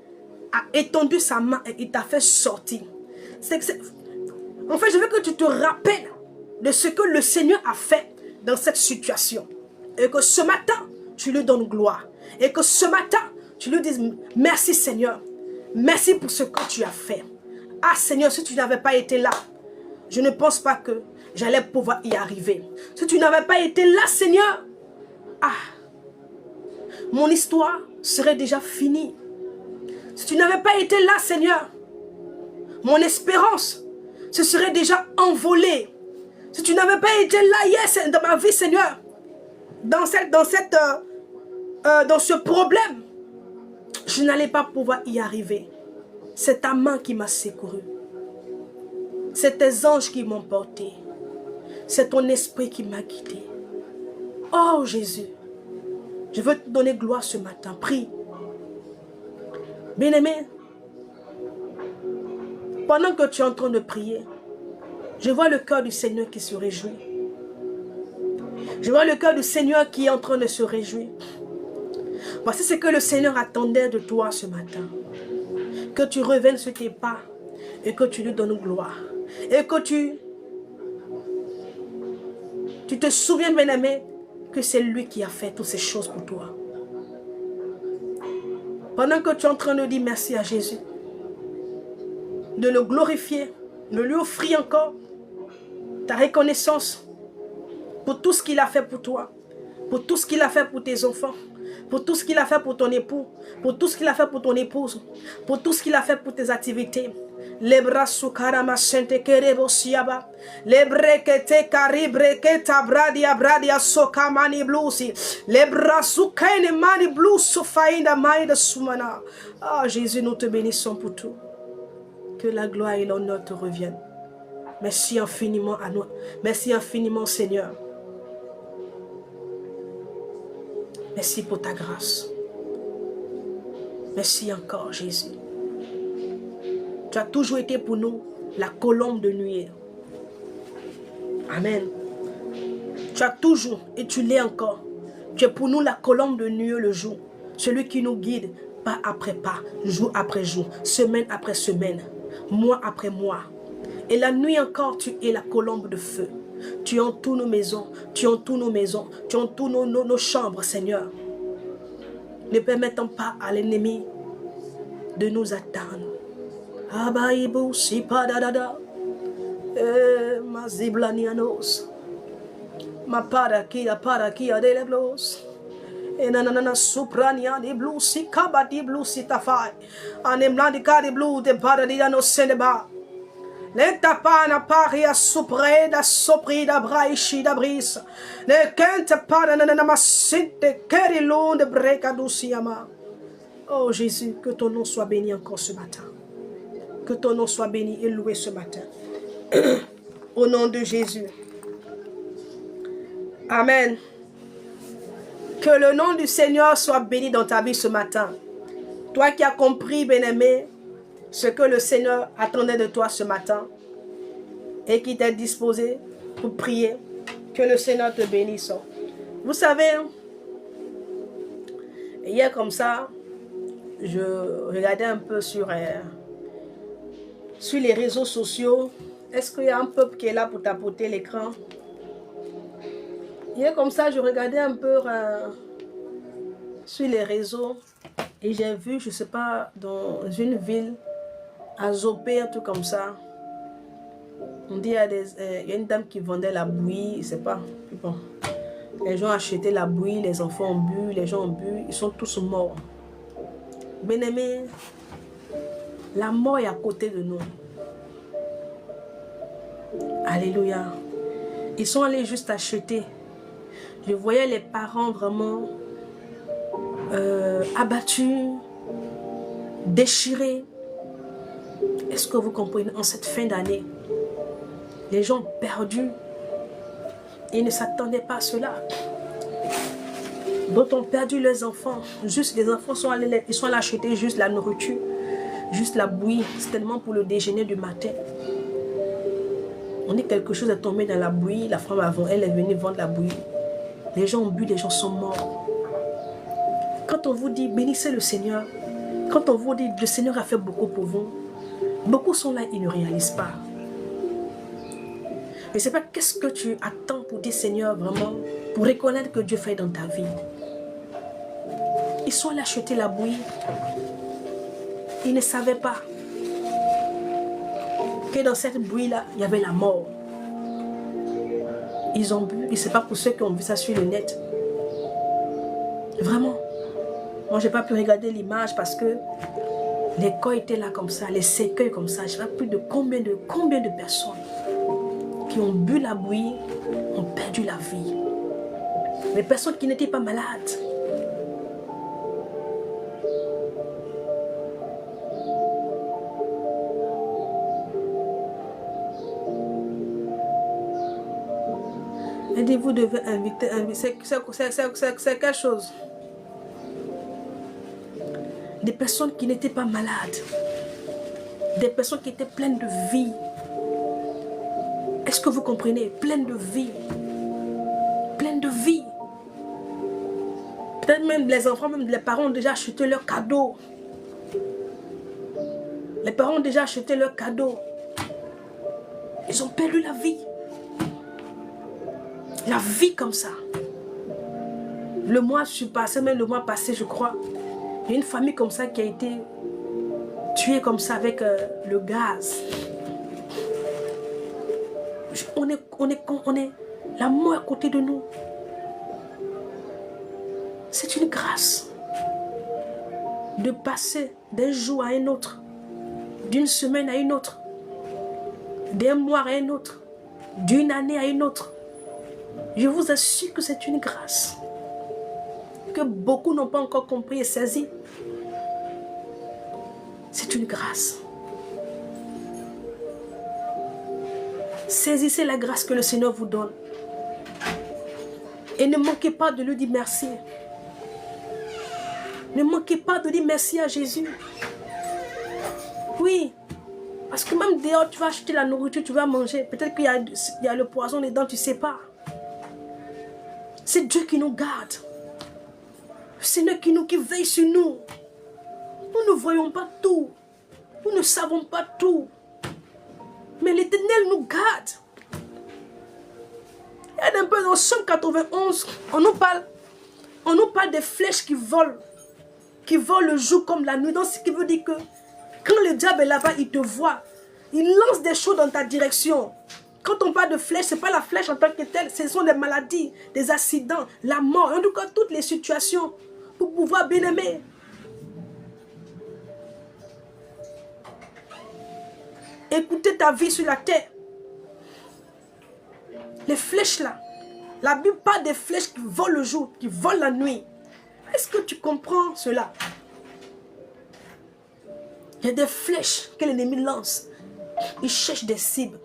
a étendu sa main et il t'a fait sortir. En fait, je veux que tu te rappelles de ce que le Seigneur a fait dans cette situation. Et que ce matin, tu lui donnes gloire. Et que ce matin, tu lui dises merci Seigneur. Merci pour ce que tu as fait. Ah Seigneur, si tu n'avais pas été là, je ne pense pas que j'allais pouvoir y arriver. Si tu n'avais pas été là, Seigneur, mon histoire serait déjà finie. Si tu n'avais pas été là, Seigneur, mon espérance se serait déjà envolée. Si tu n'avais pas été là hier dans ma vie, Seigneur, dans ce problème, je n'allais pas pouvoir y arriver. C'est ta main qui m'a secouru. C'est tes anges qui m'ont porté. C'est ton esprit qui m'a guidé. Oh Jésus, je veux te donner gloire ce matin. Prie. Bien-aimé, pendant que tu es en train de prier, je vois le cœur du Seigneur qui se réjouit. Je vois le cœur du Seigneur qui est en train de se réjouir. Voici ce que le Seigneur attendait de toi ce matin. Que tu reviennes sur tes pas et que tu lui donnes gloire. Et que tu te souviens, bien-aimé, que c'est lui qui a fait toutes ces choses pour toi. Pendant que tu es en train de dire merci à Jésus, de le glorifier, de lui offrir encore ta reconnaissance pour tout ce qu'il a fait pour toi, pour tout ce qu'il a fait pour tes enfants, pour tout ce qu'il a fait pour ton époux, pour tout ce qu'il a fait pour ton épouse, pour tout ce qu'il a fait pour tes activités. Les bras sous karama sente kerebo siaba, les brekete karibreketa bradia sokamani blusi, les bras sous kaine mani blus sofainda maïda sumana. Ah Jésus, nous te bénissons pour tout. Que la gloire et l'honneur te reviennent. Merci infiniment à nous. Merci infiniment Seigneur. Merci pour ta grâce. Merci encore Jésus. Tu as toujours été pour nous la colombe de nuée. Amen. Tu as toujours et tu l'es encore. Tu es pour nous la colombe de nuée le jour. Celui qui nous guide pas après pas, jour après jour, semaine après semaine, mois après mois. Et la nuit encore, tu es la colombe de feu. Tu entoures nos maisons, tu entoures nos maisons, tu entoures nos chambres, Seigneur. Ne permettons pas à l'ennemi de nous atteindre. Abaïbou, si pas dadada, ma ziblanianos, ma parakia deleblos, et nanana suprania de blue, si kabati blue, si tafai, anemlandika de blue, de paradiano seneba. L'entapana paria supreda soprida braishi da bris. Ne kente paranana masinte kerilon de brecadusiama. Oh Jésus, que ton nom soit béni encore ce matin. Que ton nom soit béni et loué ce matin. Au nom de Jésus. Amen. Que le nom du Seigneur soit béni dans ta vie ce matin. Toi qui as compris, bien-aimé, ce que le Seigneur attendait de toi ce matin et qui t'est disposé pour prier, que le Seigneur te bénisse. Vous savez, hier comme ça, je regardais un peu sur les réseaux sociaux. Est-ce qu'il y a un peuple qui est là pour tapoter l'écran? Hier comme ça, je regardais un peu sur les réseaux et j'ai vu, je ne sais pas, dans une ville, à Zopé, un truc comme ça. On dit il y a une dame qui vendait la bouillie, je ne sais pas. Bon. Les gens achetaient la bouillie, les enfants ont bu, les gens ont bu, ils sont tous morts. Bien-aimés, la mort est à côté de nous. Alléluia. Ils sont allés juste acheter. Je voyais les parents vraiment abattus, déchirés. Est-ce que vous comprenez? En cette fin d'année, les gens perdus. Ils ne s'attendaient pas à cela. D'autres ont perdu leurs enfants. Juste les enfants sont allés acheter juste la nourriture, juste la bouillie. C'est tellement pour le déjeuner du matin. On dit quelque chose est tombé dans la bouillie. La femme avant, elle est venue vendre la bouillie. Les gens ont bu, les gens sont morts. Quand on vous dit bénissez le Seigneur, quand on vous dit le Seigneur a fait beaucoup pour vous, beaucoup sont là, ils ne réalisent pas. Je ne sais pas qu'est-ce que tu attends pour dire Seigneur vraiment, pour reconnaître que Dieu fait dans ta vie. Ils sont allés acheter la bouillie. Ils ne savaient pas que dans cette bouillie-là, il y avait la mort. Ils ont bu, et ce n'est pas pour ceux qui ont vu ça sur le net. Vraiment. Moi, je n'ai pas pu regarder l'image parce que les corps étaient là comme ça, les cercueils comme ça. Je ne sais pas plus de combien de personnes qui ont bu la bouillie ont perdu la vie. Les personnes qui n'étaient pas malades. Et vous devez inviter, c'est quelque chose. Des personnes qui n'étaient pas malades. Des personnes qui étaient pleines de vie. Est-ce que vous comprenez? Pleines de vie. Pleines de vie. Peut-être même les enfants, même les parents ont déjà acheté leurs cadeaux. Les parents ont déjà acheté leurs cadeaux. Ils ont perdu la vie. La vie comme ça. Le mois passé, même le mois passé, je crois, il y a une famille comme ça qui a été tuée comme ça avec le gaz. On est la mort à côté de nous. C'est une grâce de passer d'un jour à un autre, d'une semaine à une autre, d'un mois à un autre, d'une année à une autre. Je vous assure que c'est une grâce que beaucoup n'ont pas encore compris et saisi. C'est une grâce. Saisissez la grâce que le Seigneur vous donne. Et ne manquez pas de lui dire merci. Ne manquez pas de dire merci à Jésus. Oui. Parce que même dehors, tu vas acheter la nourriture, tu vas manger. Peut-être qu'il y a le poison dedans, tu ne sais pas. C'est Dieu qui nous garde. Le Seigneur qui veille sur nous. Nous ne voyons pas tout. Nous ne savons pas tout. Mais l'Éternel nous garde. Il y a un peu dans Somme 91, on nous parle des flèches qui volent le jour comme la nuit. Donc ce qui veut dire que quand le diable est là-bas, il te voit. Il lance des choses dans ta direction. Quand on parle de flèche, ce n'est pas la flèche en tant que telle, ce sont des maladies, des accidents, la mort, en tout cas toutes les situations pour pouvoir bien aimer. Écoutez ta vie sur la terre. Les flèches là, la Bible parle des flèches qui volent le jour, qui volent la nuit. Est-ce que tu comprends cela? Il y a des flèches que l'ennemi lance. Il cherche des cibles.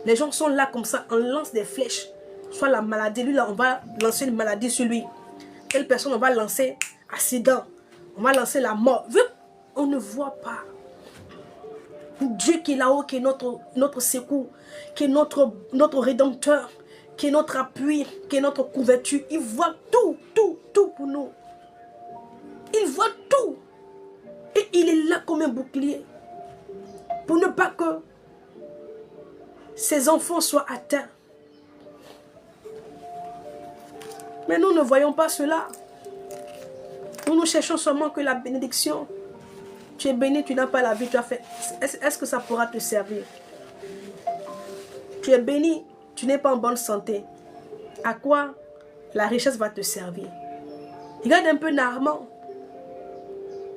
Les gens sont là comme ça, on lance des flèches. Soit la maladie, lui là, on va lancer une maladie sur lui. Quelle personne on va lancer? Accident. On va lancer la mort. On ne voit pas. Dieu qui est là-haut, qui est notre secours, qui est notre rédempteur, qui est notre appui, qui est notre couverture. Il voit tout, tout, tout pour nous. Il voit tout. Et il est là comme un bouclier. Pour ne pas que ses enfants soient atteints. Mais nous ne voyons pas cela. Nous cherchons seulement que la bénédiction. Tu es béni, tu n'as pas la vie, tu as fait. Est-ce que ça pourra te servir? Tu es béni, tu n'es pas en bonne santé. À quoi la richesse va te servir? Regarde un peu Naaman.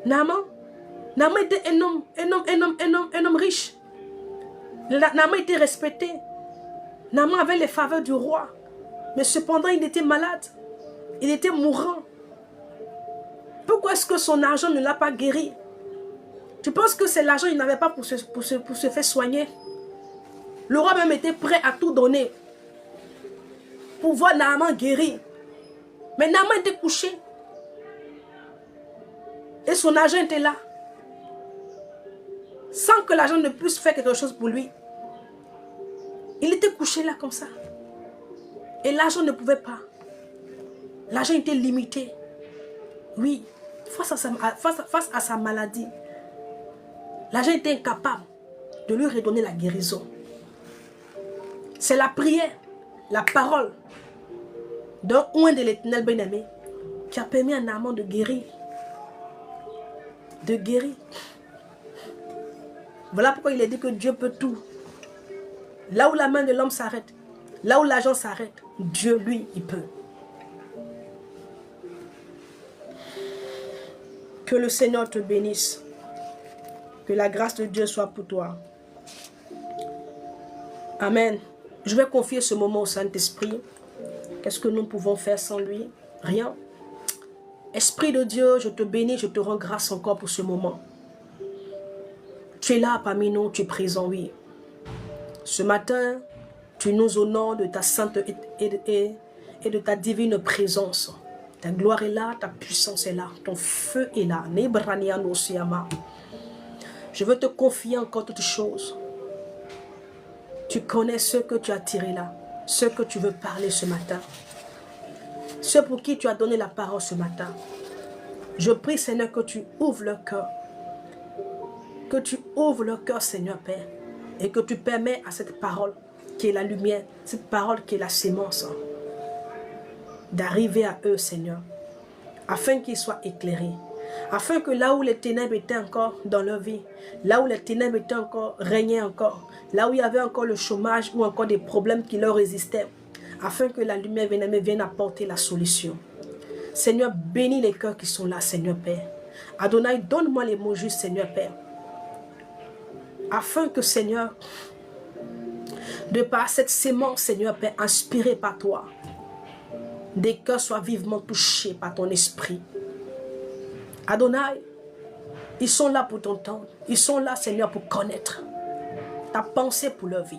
Naaman était un homme riche. Naaman était respecté. Naaman avait les faveurs du roi. Mais cependant, il était malade. Il était mourant. Pourquoi est-ce que son argent ne l'a pas guéri? Tu penses que c'est l'argent qu'il n'avait pas pour se faire soigner? Le roi même était prêt à tout donner pour voir Naaman guéri. Mais Naaman était couché. Et son argent était là. Sans que l'argent ne puisse faire quelque chose pour lui. Il était couché là comme ça. Et l'argent ne pouvait pas. L'argent était limité. Oui, face à sa maladie. L'argent était incapable de lui redonner la guérison. C'est la prière, la parole d'un oint de l'Éternel bien-aimé qui a permis à Naaman de guérir. De guérir. Voilà pourquoi il est dit que Dieu peut tout. Là où la main de l'homme s'arrête, là où l'argent s'arrête, Dieu, lui, il peut. Que le Seigneur te bénisse. Que la grâce de Dieu soit pour toi. Amen. Je vais confier ce moment au Saint-Esprit. Qu'est-ce que nous pouvons faire sans lui? Rien. Esprit de Dieu, je te bénis, je te rends grâce encore pour ce moment. Tu es là parmi nous, tu es présent, oui. Ce matin, tu nous honores de ta sainte et de ta divine présence. Ta gloire est là, ta puissance est là, ton feu est là. Je veux te confier encore toutes choses. Tu connais ceux que tu as tirés là, ceux que tu veux parler ce matin, ceux pour qui tu as donné la parole ce matin. Je prie, Seigneur, que tu ouvres leur cœur. Que tu ouvres leur cœur, Seigneur Père, et que tu permets à cette parole qui est la lumière, cette parole qui est la sémence, d'arriver à eux, Seigneur, afin qu'ils soient éclairés, afin que là où les ténèbres étaient encore dans leur vie, là où les ténèbres étaient encore, régnaient encore, là où il y avait encore le chômage ou encore des problèmes qui leur résistaient, afin que la lumière vienne apporter la solution. Seigneur, bénis les cœurs qui sont là, Seigneur Père. Adonai, donne-moi les mots justes, Seigneur Père, afin que, Seigneur, de par cette sémence, Seigneur Père, inspirée par toi, des cœurs soient vivement touchés par ton esprit. Adonai, ils sont là pour t'entendre. Ils sont là, Seigneur, pour connaître ta pensée pour leur vie.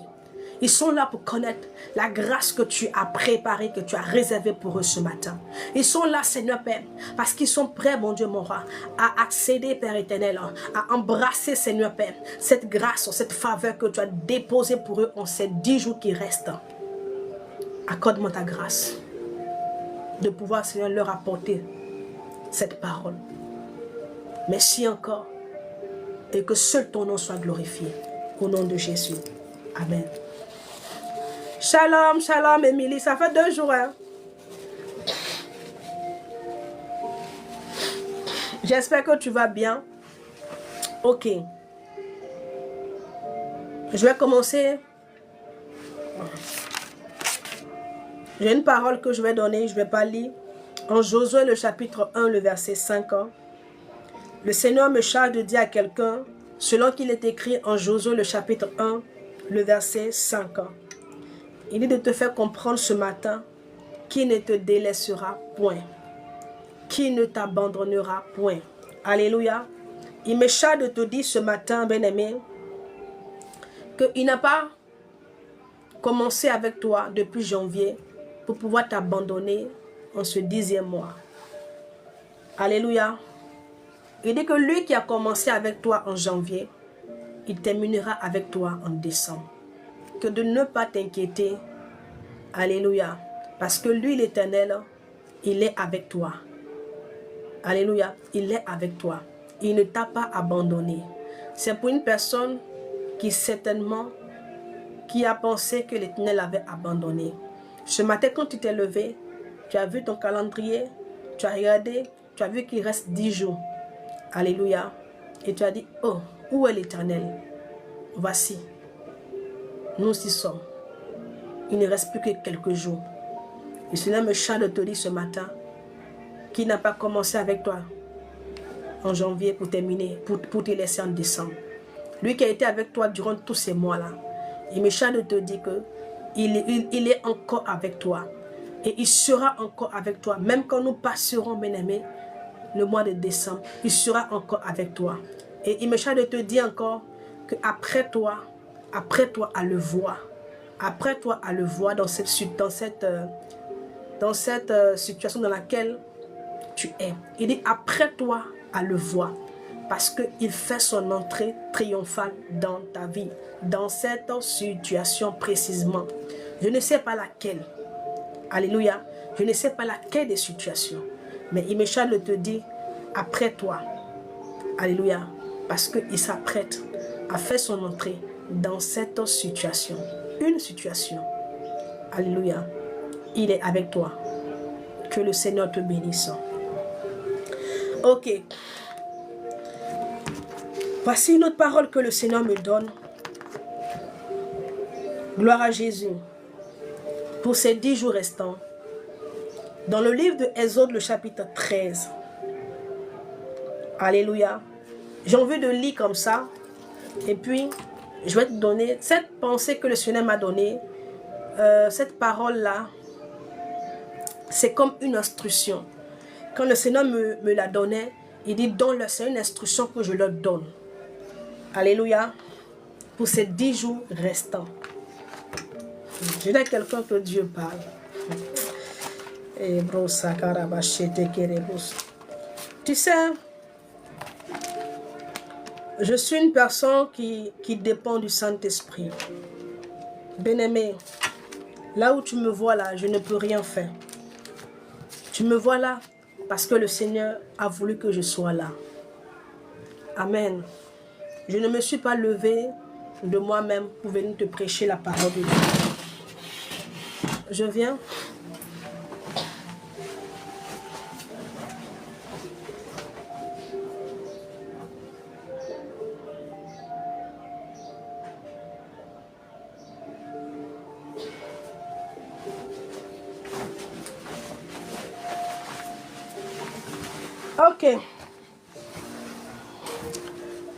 Ils sont là pour connaître la grâce que tu as préparée, que tu as réservée pour eux ce matin. Ils sont là, Seigneur Père, parce qu'ils sont prêts, mon Dieu, mon roi, à accéder, Père éternel, à embrasser, Seigneur Père, cette grâce, cette faveur que tu as déposée pour eux en ces 10 jours qui restent. Accorde-moi ta grâce de pouvoir, Seigneur, leur apporter cette parole. Merci encore et que seul ton nom soit glorifié. Au nom de Jésus. Amen. Shalom, shalom, Émilie. Ça fait 2 jours, hein? J'espère que tu vas bien. Ok. Je vais commencer. J'ai une parole que je vais donner, je ne vais pas lire. En Josué, le chapitre 1, le verset 5. Le Seigneur me charge de dire à quelqu'un, selon qu'il est écrit en Josué, le chapitre 1, le verset 5. Il est de te faire comprendre ce matin qui ne te délaissera point, qui ne t'abandonnera point. Alléluia. Il me charge de te dire ce matin, bien-aimé, qu'il n'a pas commencé avec toi depuis janvier pour pouvoir t'abandonner en ce 10e mois. Alléluia. Il dit que lui qui a commencé avec toi en janvier, il terminera avec toi en décembre. Que de ne pas t'inquiéter. Alléluia. Parce que lui, l'Éternel, il est avec toi. Alléluia. Il est avec toi. Il ne t'a pas abandonné. C'est pour une personne qui certainement qui a pensé que l'Éternel l'avait abandonné. Ce matin, quand tu t'es levé, tu as vu ton calendrier, tu as regardé, tu as vu qu'il reste 10 jours. Alléluia. Et tu as dit, oh, où est l'Éternel? Voici, nous y sommes. Il ne reste plus que quelques jours. Et cela me chante de te dire ce matin qu'il n'a pas commencé avec toi en janvier pour terminer, pour te laisser en décembre. Lui qui a été avec toi durant tous ces mois-là, il me chante de te dire qu'il est encore avec toi. Et il sera encore avec toi. Même quand nous passerons, bien-aimés, le mois de décembre, il sera encore avec toi. Et il me chante de te dire encore qu'après toi, à le voir. Après toi, à le voir dans cette situation dans laquelle tu es. Il dit après toi, à le voir. Parce qu'il fait son entrée triomphale dans ta vie. Dans cette situation précisément. Je ne sais pas laquelle. Alléluia. Je ne sais pas laquelle des situations. Mais il me chante de te dire après toi. Alléluia. Parce qu'il s'apprête à faire son entrée dans cette situation. Une situation. Alléluia. Il est avec toi. Que le Seigneur te bénisse. Ok. Voici une autre parole que le Seigneur me donne. Gloire à Jésus. Pour ces 10 jours restants. Dans le livre de Exode, le chapitre 13. Alléluia. J'ai envie de lire comme ça. Et puis, je vais te donner cette pensée que le Seigneur m'a donnée. Cette parole-là, c'est comme une instruction. Quand le Seigneur me la donnait, il dit, donne-le, c'est une instruction que je leur donne. Alléluia. Pour ces 10 jours restants. Je dis à quelqu'un que Dieu parle. Tu sais, je suis une personne qui dépend du Saint-Esprit. Bien-aimé, là où tu me vois là, je ne peux rien faire. Tu me vois là parce que le Seigneur a voulu que je sois là. Amen. Je ne me suis pas levée de moi-même pour venir te prêcher la parole de Dieu. Je viens. Ok.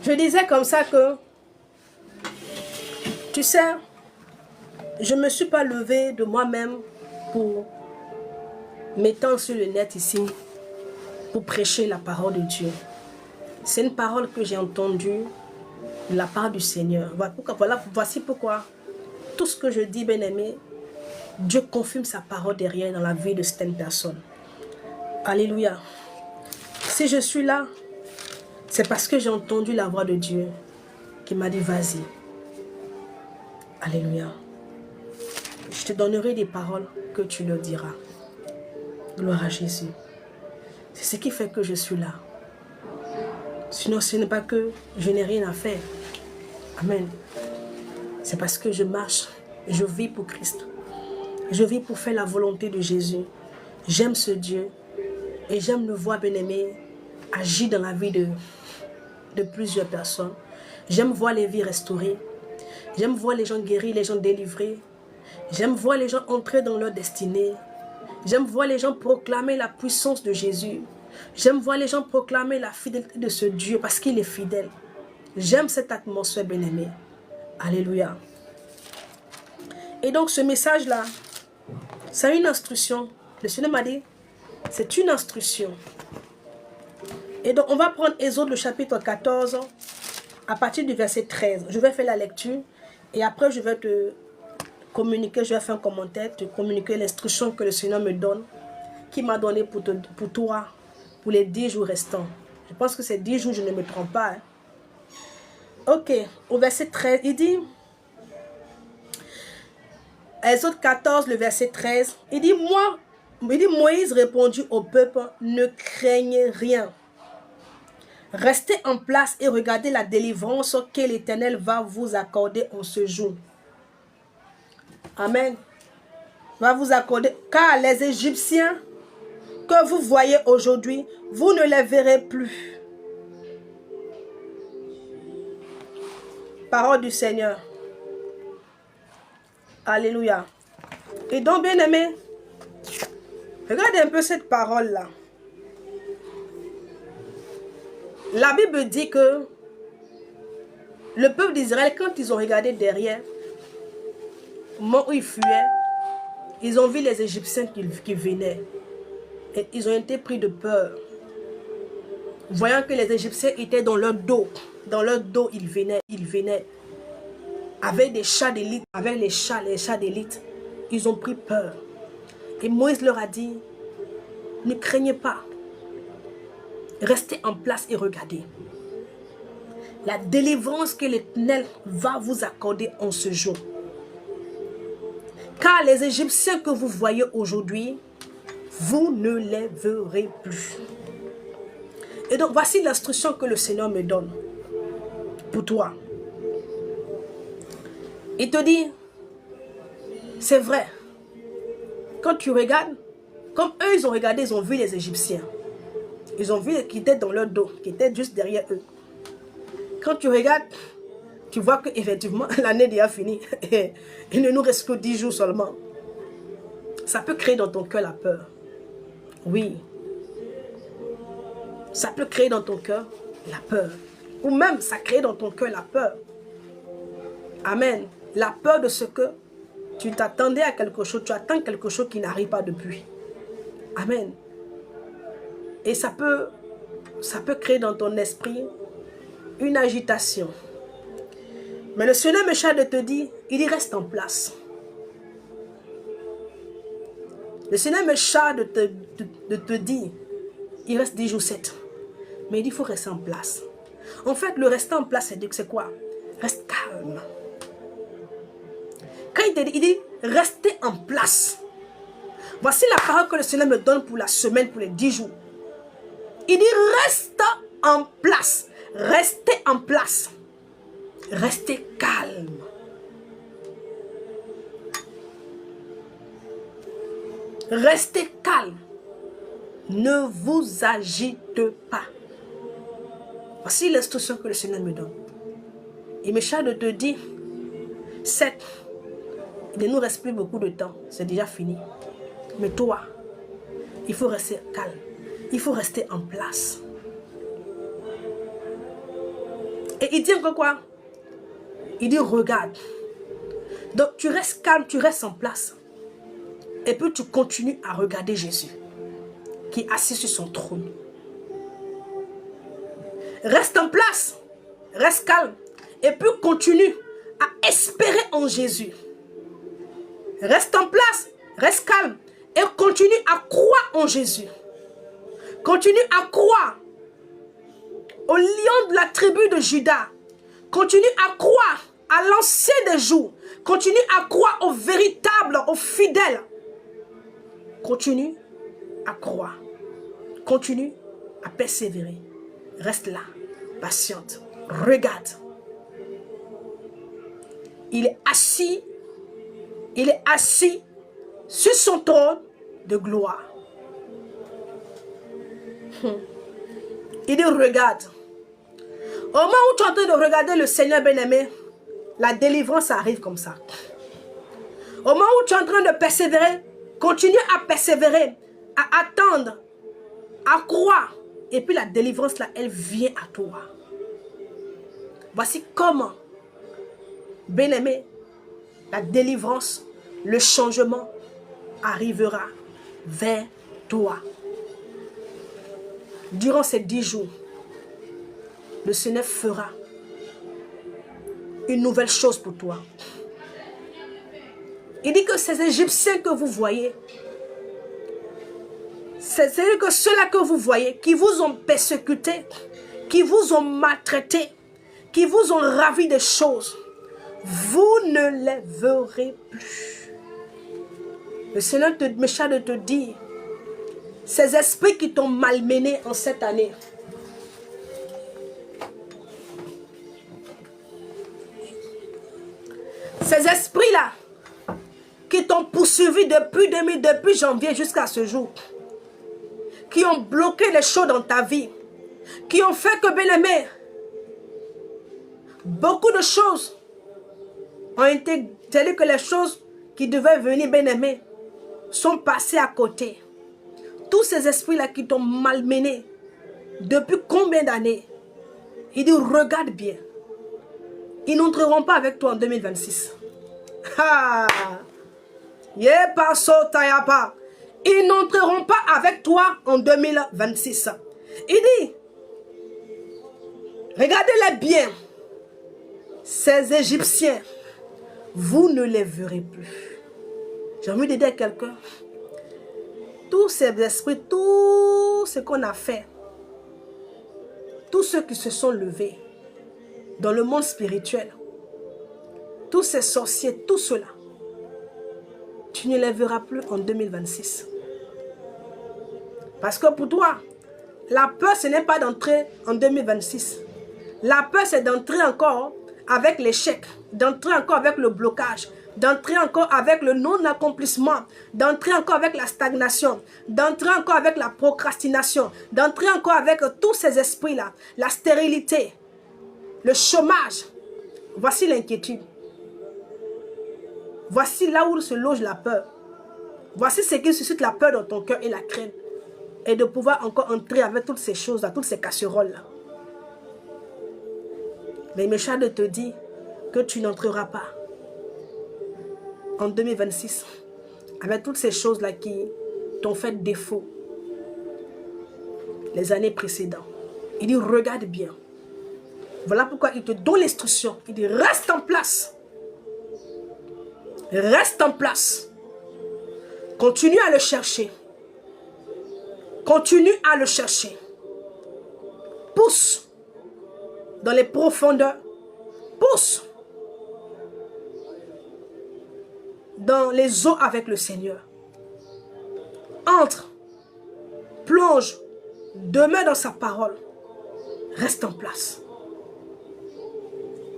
Je disais comme ça que, tu sais, je ne me suis pas levée de moi-même pour m'étendre sur le net ici, pour prêcher la parole de Dieu. C'est une parole que j'ai entendue de la part du Seigneur. Voici pourquoi tout ce que je dis, bien-aimé, Dieu confirme sa parole derrière dans la vie de certaines personnes. Alléluia. Si je suis là, c'est parce que j'ai entendu la voix de Dieu qui m'a dit vas-y. Alléluia. Je te donnerai des paroles que tu leur diras. Gloire à Jésus. C'est ce qui fait que je suis là. Sinon, ce n'est pas que je n'ai rien à faire. Amen. C'est parce que je marche, je vis pour Christ. Je vis pour faire la volonté de Jésus. J'aime ce Dieu et j'aime le voir, bien-aimé, agir dans la vie de plusieurs personnes. J'aime voir les vies restaurées. J'aime voir les gens guéris, les gens délivrés. J'aime voir les gens entrer dans leur destinée. J'aime voir les gens proclamer la puissance de Jésus. J'aime voir les gens proclamer la fidélité de ce Dieu parce qu'il est fidèle. J'aime cette atmosphère, bien-aimée. Alléluia. Et donc ce message-là, c'est une instruction. Le Seigneur m'a dit, c'est une instruction. Et donc on va prendre Exode le chapitre 14, à partir du verset 13. Je vais faire la lecture et après je vais te communiquer, je vais faire un commentaire, te communiquer l'instruction que le Seigneur me donne, qui m'a donné pour toi, pour les 10 jours restants. Je pense que c'est 10 jours, je ne me trompe pas. Hein. Ok, au verset 13, il dit, Exode 14, le verset 13, il dit, Moïse répondit au peuple, ne craignez rien. Restez en place et regardez la délivrance que l'Éternel va vous accorder en ce jour. Amen. Va vous accorder, car les Égyptiens que vous voyez aujourd'hui, vous ne les verrez plus. Parole du Seigneur. Alléluia. Et donc, bien-aimés, regardez un peu cette parole-là. La Bible dit que le peuple d'Israël, quand ils ont regardé derrière, au moment où ils fuyaient, ils ont vu les Égyptiens qui venaient. Et ils ont été pris de peur. Voyant que les Égyptiens étaient dans leur dos. Dans leur dos, ils venaient. Avec des chats d'élite, avec les chats d'élite. Ils ont pris peur. Et Moïse leur a dit, ne craignez pas. Restez en place et regardez. La délivrance que l'Éternel va vous accorder en ce jour. Car les Égyptiens que vous voyez aujourd'hui, vous ne les verrez plus. Et donc, voici l'instruction que le Seigneur me donne pour toi. Il te dit, c'est vrai, quand tu regardes, comme eux, ils ont regardé, ils ont vu les Égyptiens. Ils ont vu qui étaient dans leur dos, qui étaient juste derrière eux. Quand tu regardes, tu vois qu'effectivement, l'année est déjà finie. Il ne nous reste que 10 jours seulement. Ça peut créer dans ton cœur la peur. Oui. Ça peut créer dans ton cœur la peur. Ou même, ça crée dans ton cœur la peur. Amen. La peur de ce que tu t'attendais à quelque chose, tu attends quelque chose qui n'arrive pas depuis. Amen. Et ça peut créer dans ton esprit une agitation. Mais le Seigneur me charge de te dire, il y reste en place. Le Seigneur me charge de te dire, il reste 10 jours 7. Mais il dit, il faut rester en place. En fait, le rester en place, c'est quoi? Reste calme. Quand il te dit, il dit, restez en place. Voici la parole que le Seigneur me donne pour la semaine, pour les 10 jours. Il dit, reste en place. Restez en place. Restez calme. Restez calme. Ne vous agitez pas. Voici l'instruction que le Seigneur me donne. Il me charge de te dire, 7, il ne nous reste plus beaucoup de temps. C'est déjà fini. Mais toi, il faut rester calme. Il faut rester en place. Et il dit encore quoi? Il dit regarde. Donc tu restes calme, tu restes en place. Et puis tu continues à regarder Jésus qui est assis sur son trône. Reste en place. Reste calme. Et puis continue à espérer en Jésus. Reste en place. Reste calme. Et continue à croire en Jésus. Continue à croire au lion de la tribu de Juda. Continue à croire à l'ancien des jours. Continue à croire au véritable, au fidèle. Continue à croire. Continue à persévérer. Reste là, patiente. Regarde. Il est assis sur son trône de gloire. Il dit regarde. Au moment où tu es en train de regarder le Seigneur bien-aimé, la délivrance arrive comme ça. Au moment où tu es en train de persévérer, continue à persévérer, à attendre, à croire. Et puis la délivrance là, elle vient à toi. Voici comment, bien-aimé, la délivrance, le changement arrivera vers toi. Durant ces 10 jours, le Seigneur fera une nouvelle chose pour toi. Il dit que ces Égyptiens que vous voyez, C'est-à-dire que ceux-là que vous voyez, qui vous ont persécuté, qui vous ont maltraité, qui vous ont ravi des choses, vous ne les verrez plus. Le Seigneur me charge de te dire, ces esprits qui t'ont malmené en cette année, ces esprits-là qui t'ont poursuivi depuis janvier jusqu'à ce jour, qui ont bloqué les choses dans ta vie, qui ont fait que, bien-aimé, beaucoup de choses ont été, c'est-à-dire que les choses qui devaient venir, bien-aimé, sont passées à côté. Tous ces esprits-là qui t'ont malmené depuis combien d'années, il dit, regarde bien, ils n'entreront pas avec toi en 2026. Ah! Ils n'entreront pas avec toi en 2026. Il dit, regardez-les bien, ces Égyptiens, vous ne les verrez plus. J'ai envie de dire à quelqu'un, tous ces esprits, tout ce qu'on a fait, tous ceux qui se sont levés dans le monde spirituel, tous ces sorciers, tout cela, tu ne les verras plus en 2026. Parce que pour toi, la peur, ce n'est pas d'entrer en 2026. La peur, c'est d'entrer encore avec l'échec, d'entrer encore avec le blocage, d'entrer encore avec le non-accomplissement, d'entrer encore avec la stagnation, d'entrer encore avec la procrastination, d'entrer encore avec tous ces esprits-là, la stérilité, le chômage. Voici l'inquiétude. Voici là où se loge la peur. Voici ce qui suscite la peur dans ton cœur et la crainte. Et de pouvoir encore entrer avec toutes ces choses-là, toutes ces casseroles-là. Mais il me charge de te dire que tu n'entreras pas en 2026 avec toutes ces choses-là qui t'ont fait défaut les années précédentes. Il dit, regarde bien. Voilà pourquoi il te donne l'instruction. Il dit, reste en place. Reste en place. Continue à le chercher. Continue à le chercher. Pousse dans les profondeurs. Pousse dans les eaux avec le Seigneur. Entre. Plonge. Demeure dans sa parole. Reste en place.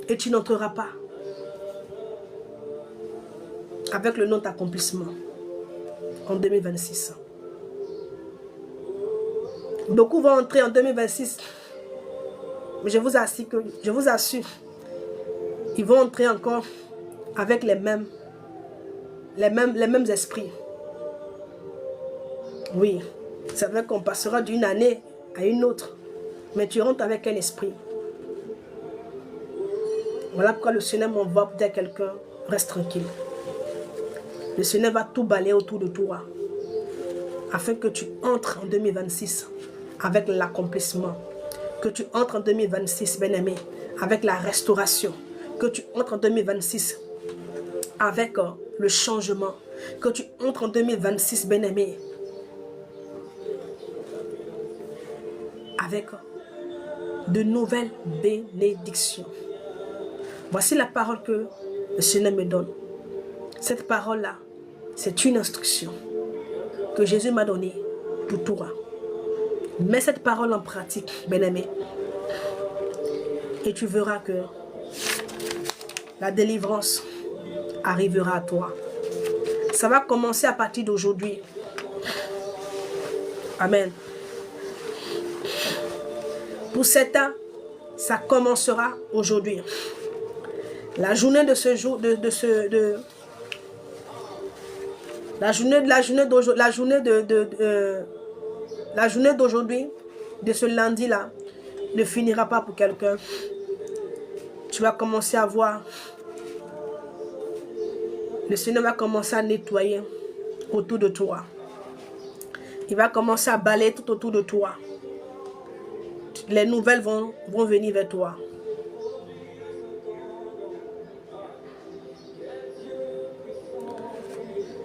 Et tu n'entreras pas avec le non-accomplissement en 2026. Beaucoup vont entrer en 2026, mais je vous assure, ils vont entrer encore avec les mêmes esprits. Oui, c'est vrai qu'on passera d'une année à une autre, mais tu rentres avec quel esprit? Voilà pourquoi le Seigneur m'envoie pour dire à quelqu'un, reste tranquille. Le Seigneur va tout balayer autour de toi, afin que tu entres en 2026 avec l'accomplissement, que tu entres en 2026, bien-aimé, avec la restauration, que tu entres en 2026 avec le changement, que tu entres en 2026, bien-aimé, avec de nouvelles bénédictions. Voici la parole que le Seigneur me donne. Cette parole-là, c'est une instruction que Jésus m'a donnée pour toi. Mets cette parole en pratique, bien-aimé. Et tu verras que la délivrance arrivera à toi. Ça va commencer à partir d'aujourd'hui. Amen. Pour certains, ça commencera aujourd'hui. La journée de ce jour, la journée d'aujourd'hui, de ce lundi-là, ne finira pas pour quelqu'un. Tu vas commencer à voir. Le Seigneur va commencer à nettoyer autour de toi. Il va commencer à balayer tout autour de toi. Les nouvelles vont venir vers toi.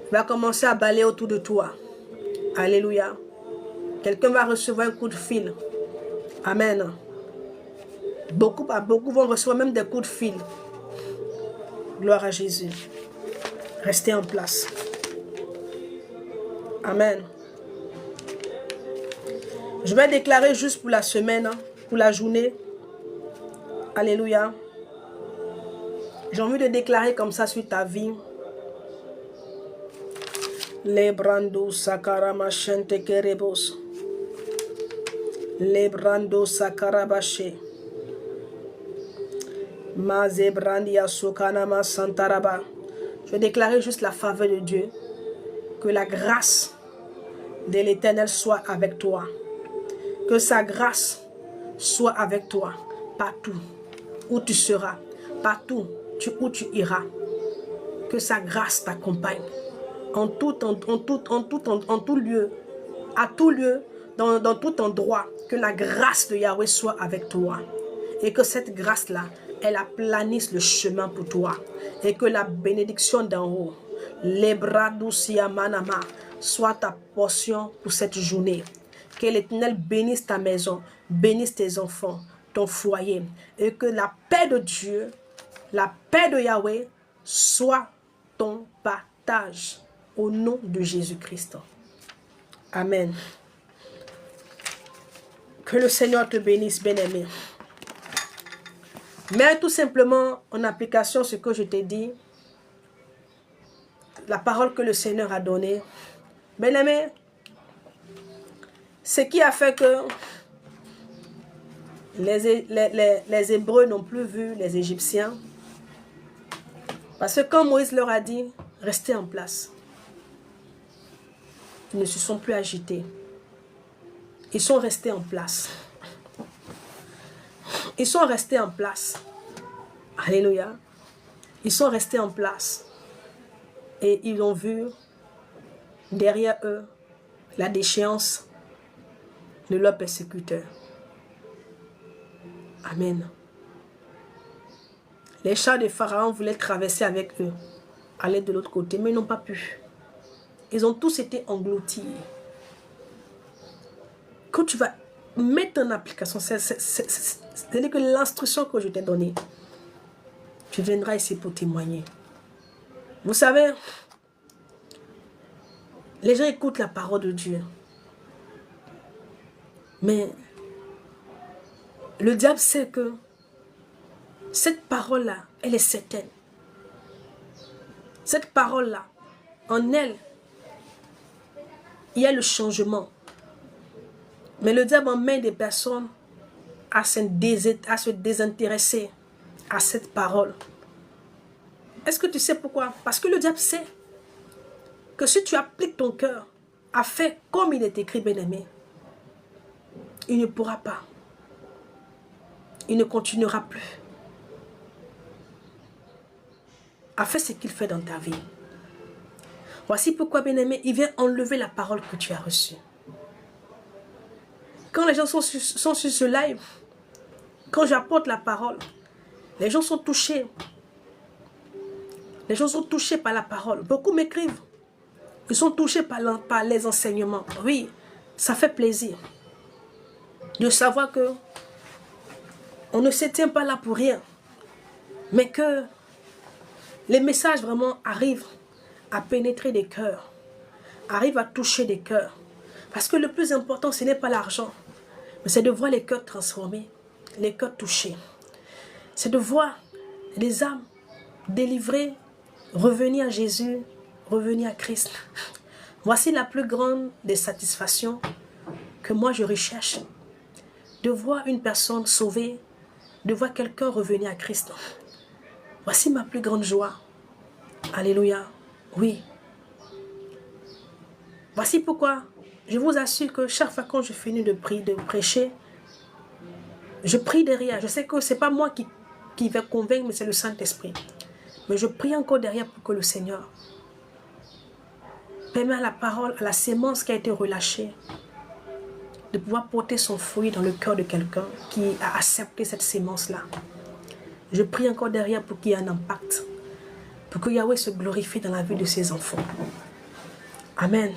Il va commencer à balayer autour de toi. Alléluia. Quelqu'un va recevoir un coup de fil. Amen. Beaucoup vont recevoir même des coups de fil. Gloire à Jésus. Restez en place. Amen. Je vais déclarer juste pour la semaine, pour la journée. Alléluia. J'ai envie de déclarer comme ça sur ta vie. Lebrando sakarama shente kerebos. Lebrando sakarabache. Mazebrandia sokanama santaraba. Je vais déclarer juste la faveur de Dieu. Que la grâce de l'Éternel soit avec toi. Que sa grâce soit avec toi. Partout où tu seras. Partout où tu iras. Que sa grâce t'accompagne. En tout lieu. À tout lieu. Dans tout endroit. Que la grâce de Yahweh soit avec toi. Et que cette grâce-là, elle aplanisse le chemin pour toi. Et que la bénédiction d'en haut, manama, soit ta portion pour cette journée. Que l'Éternel bénisse ta maison, bénisse tes enfants, ton foyer. Et que la paix de Dieu, la paix de Yahweh, soit ton partage. Au nom de Jésus-Christ. Amen. Que le Seigneur te bénisse, bien-aimé. Mets tout simplement en application ce que je t'ai dit. La parole que le Seigneur a donnée. Bien-aimé, ce qui a fait que les Hébreux n'ont plus vu les Égyptiens. Parce que quand Moïse leur a dit, restez en place. Ils ne se sont plus agités. Ils sont restés en place. Ils sont restés en place. Alléluia. Ils sont restés en place. Et ils ont vu derrière eux la déchéance de leurs persécuteurs. Amen. Les chars de Pharaon voulaient traverser avec eux, aller de l'autre côté, mais ils n'ont pas pu. Ils ont tous été engloutis. Quand tu vas mettre en application, c'est-à-dire que l'instruction que je t'ai donnée, tu viendras ici pour témoigner. Vous savez, les gens écoutent la parole de Dieu. Mais le diable sait que cette parole-là, elle est certaine. Cette parole-là, en elle, il y a le changement. Mais le diable emmène des personnes à se désintéresser à cette parole. Est-ce que tu sais pourquoi? Parce que le diable sait que si tu appliques ton cœur à faire comme il est écrit, bien-aimé, il ne pourra pas. Il ne continuera plus à faire ce qu'il fait dans ta vie. Voici pourquoi, bien-aimé, il vient enlever la parole que tu as reçue. Quand les gens sont sur ce live, quand j'apporte la parole, les gens sont touchés. Les gens sont touchés par la parole. Beaucoup m'écrivent. Ils sont touchés par les enseignements. Oui, ça fait plaisir de savoir que on ne se tient pas là pour rien. Mais que les messages vraiment arrivent à pénétrer des cœurs. Arrivent à toucher des cœurs. Parce que le plus important, ce n'est pas l'argent. Mais c'est de voir les cœurs transformés. Les cœurs touchés. C'est de voir les âmes délivrées, revenir à Jésus, revenir à Christ. Voici la plus grande des satisfactions que moi je recherche. De voir une personne sauvée, de voir quelqu'un revenir à Christ. Voici ma plus grande joie. Alléluia. Oui. Voici pourquoi je vous assure que chaque fois quand je finis de prêcher, je prie derrière. Je sais que ce n'est pas moi qui vais convaincre, mais c'est le Saint-Esprit. Mais je prie encore derrière pour que le Seigneur permette à la parole, à la sémence qui a été relâchée, de pouvoir porter son fruit dans le cœur de quelqu'un qui a accepté cette sémence-là. Je prie encore derrière pour qu'il y ait un impact, pour que Yahweh se glorifie dans la vie de ses enfants. Amen.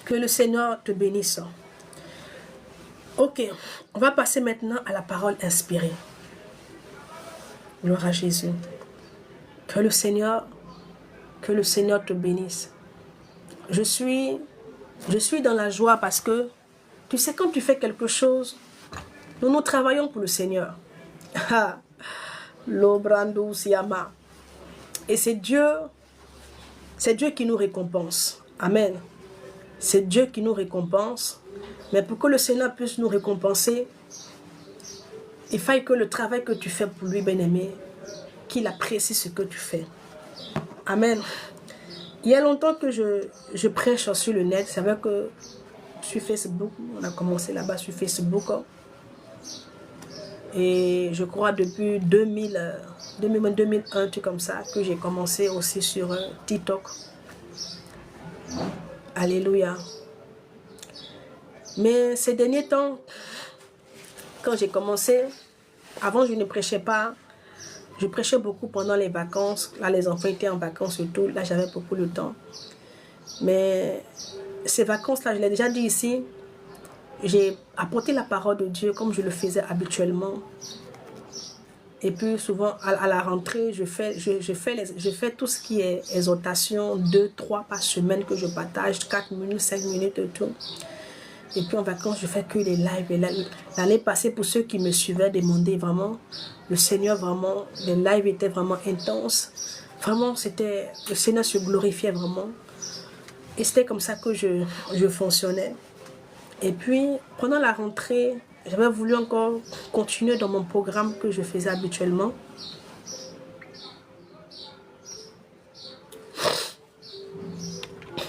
Que le Seigneur te bénisse. Ok, on va passer maintenant à la parole inspirée. Gloire à Jésus. Que le Seigneur te bénisse. Je suis dans la joie parce que, tu sais, quand tu fais quelque chose, nous travaillons pour le Seigneur. L'obrando siama. Et c'est Dieu qui nous récompense. Amen. C'est Dieu qui nous récompense. Mais pour que le Seigneur puisse nous récompenser, il faille que le travail que tu fais pour lui, bien-aimé, qu'il apprécie ce que tu fais. Amen. Il y a longtemps que je prêche sur le net. C'est vrai que sur Facebook, on a commencé là-bas sur Facebook. Et je crois depuis 2001, tout comme ça, que j'ai commencé aussi sur TikTok. Alléluia. Mais ces derniers temps, quand j'ai commencé, avant je ne prêchais pas. Je prêchais beaucoup pendant les vacances. Là, les enfants étaient en vacances et tout. Là, j'avais beaucoup de temps. Mais ces vacances-là, je l'ai déjà dit ici, j'ai apporté la parole de Dieu comme je le faisais habituellement. Et puis souvent, à la rentrée, je fais tout ce qui est exhortation, 2, 3 par semaine que je partage, 4 minutes, 5 minutes et tout. Et puis en vacances, je fais que les lives. Et l'année passée, pour ceux qui me suivaient, demandaient vraiment, le Seigneur vraiment, les lives étaient vraiment intenses. Vraiment, le Seigneur se glorifiait vraiment. Et c'était comme ça que je fonctionnais. Et puis, pendant la rentrée, j'avais voulu encore continuer dans mon programme que je faisais habituellement.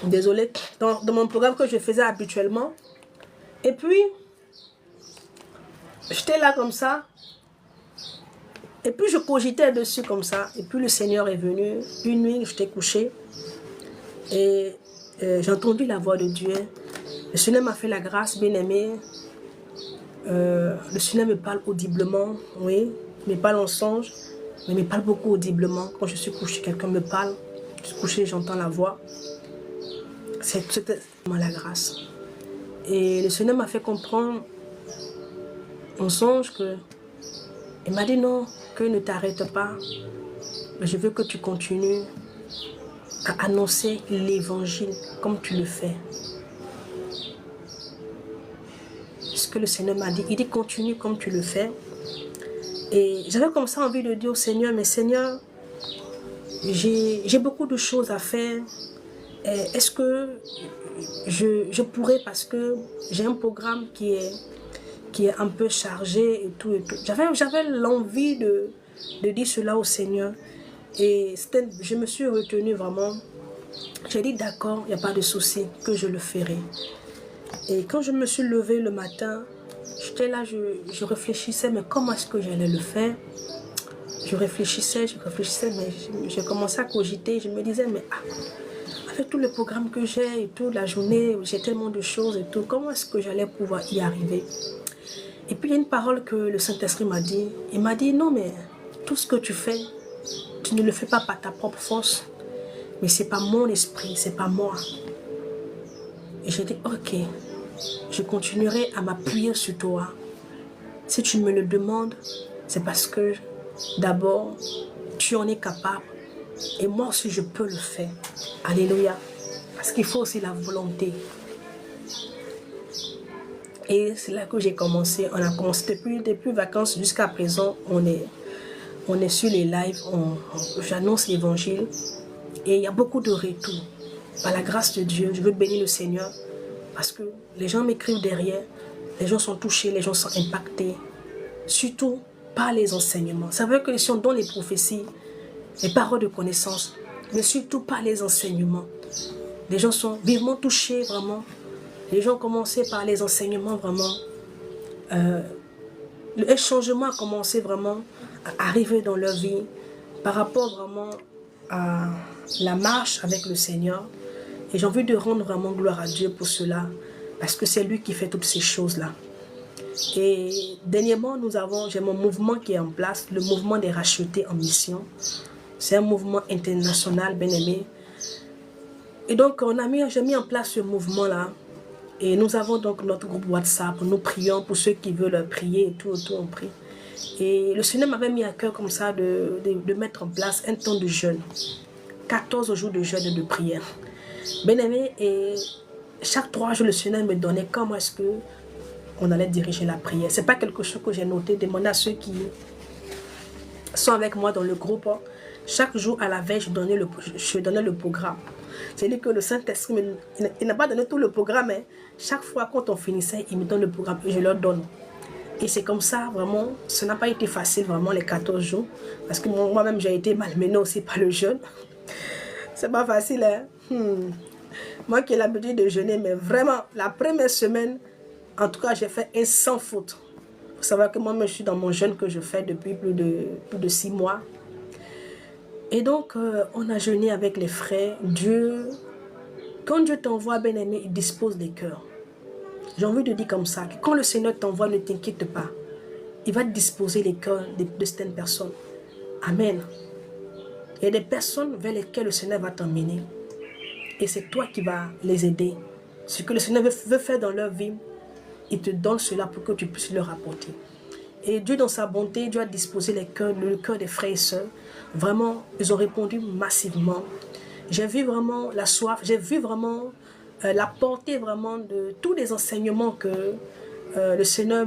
Désolée, dans mon programme que je faisais habituellement. Et puis, j'étais là comme ça. Et puis, je cogitais dessus comme ça. Et puis, le Seigneur est venu. Une nuit, j'étais couchée. Et j'ai entendu la voix de Dieu. Le Seigneur m'a fait la grâce, bien-aimé. Le Seigneur me parle audiblement. Oui, il me parle en songe. Mais il me parle beaucoup audiblement. Quand je suis couchée, quelqu'un me parle. Je suis couchée, j'entends la voix. C'était vraiment la grâce. Et le Seigneur m'a fait comprendre en songe que... Il m'a dit non, que ne t'arrête pas. Mais je veux que tu continues à annoncer l'évangile comme tu le fais. Ce que le Seigneur m'a dit. Il dit continue comme tu le fais. Et j'avais comme ça envie de dire au Seigneur, mais Seigneur, j'ai beaucoup de choses à faire. Est-ce que je pourrais, parce que j'ai un programme qui est un peu chargé et tout et tout. J'avais l'envie de dire cela au Seigneur. Et je me suis retenue vraiment. J'ai dit d'accord, il n'y a pas de souci, que je le ferai. Et quand je me suis levée le matin, j'étais là, je réfléchissais, mais comment est-ce que j'allais le faire? Je réfléchissais, mais j'ai commencé à cogiter. Je me disais, mais avec tout le programme que j'ai et toute la journée, j'ai tellement de choses et tout, comment est-ce que j'allais pouvoir y arriver? Et puis il y a une parole que le Saint-Esprit m'a dit. Il m'a dit, non mais tout ce que tu fais, tu ne le fais pas par ta propre force. Mais c'est pas mon esprit, c'est pas moi. Et j'ai dit, ok, je continuerai à m'appuyer sur toi. Si tu me le demandes, c'est parce que d'abord, tu en es capable. Et moi aussi, je peux le faire. Alléluia. Parce qu'il faut aussi la volonté. Et c'est là que j'ai commencé. On a commencé depuis vacances jusqu'à présent. On est sur les lives. J'annonce l'évangile. Et il y a beaucoup de retours. Par la grâce de Dieu, je veux bénir le Seigneur. Parce que les gens m'écrivent derrière. Les gens sont touchés, les gens sont impactés. Surtout par les enseignements. C'est vrai que si on donne les prophéties, les paroles de connaissance, mais surtout par les enseignements. Les gens sont vivement touchés, vraiment. Les gens ont commencé par les enseignements, vraiment. Le changement a commencé vraiment à arriver dans leur vie par rapport vraiment à la marche avec le Seigneur. Et j'ai envie de rendre vraiment gloire à Dieu pour cela, parce que c'est lui qui fait toutes ces choses-là. Et dernièrement, j'ai mon mouvement qui est en place, le mouvement des rachetés en mission. C'est un mouvement international, bien aimé. Et donc, j'ai mis en place ce mouvement-là. Et nous avons donc notre groupe WhatsApp. Nous prions pour ceux qui veulent prier et tout, on prie. Et le Seigneur m'avait mis à cœur comme ça de mettre en place un temps de jeûne. 14 jours de jeûne et de prière. Bien aimé, et chaque 3 jours, le Seigneur me donnait comment est-ce que on allait diriger la prière. Ce n'est pas quelque chose que j'ai noté. Demandez à ceux qui sont avec moi dans le groupe. Chaque jour à la veille, je donnais le programme. C'est-à-dire que le Saint-Esprit, il n'a pas donné tout le programme. Hein. Chaque fois, quand on finissait, il me donne le programme et je leur donne. Et c'est comme ça, vraiment, ça n'a pas été facile, vraiment, les 14 jours. Parce que moi-même, j'ai été malmenée aussi par le jeûne. C'est pas facile, hein. Moi qui ai l'habitude de jeûner, mais vraiment, la première semaine, en tout cas, j'ai fait un sans faute. Il faut savoir que moi-même, je suis dans mon jeûne que je fais depuis plus de 6 mois. Et donc, on a jeûné avec les frères. Quand Dieu t'envoie, bien-aimé, il dispose des cœurs. J'ai envie de dire comme ça, que quand le Seigneur t'envoie, ne t'inquiète pas. Il va disposer les cœurs de certaines personnes. Amen. Il y a des personnes vers lesquelles le Seigneur va t'emmener. Et c'est toi qui vas les aider. Ce que le Seigneur veut faire dans leur vie, il te donne cela pour que tu puisses leur apporter. Et Dieu, dans sa bonté, Dieu a disposé le cœur des frères et sœurs. Vraiment, ils ont répondu massivement. J'ai vu vraiment la soif, j'ai vu vraiment la portée vraiment de tous les enseignements que le Seigneur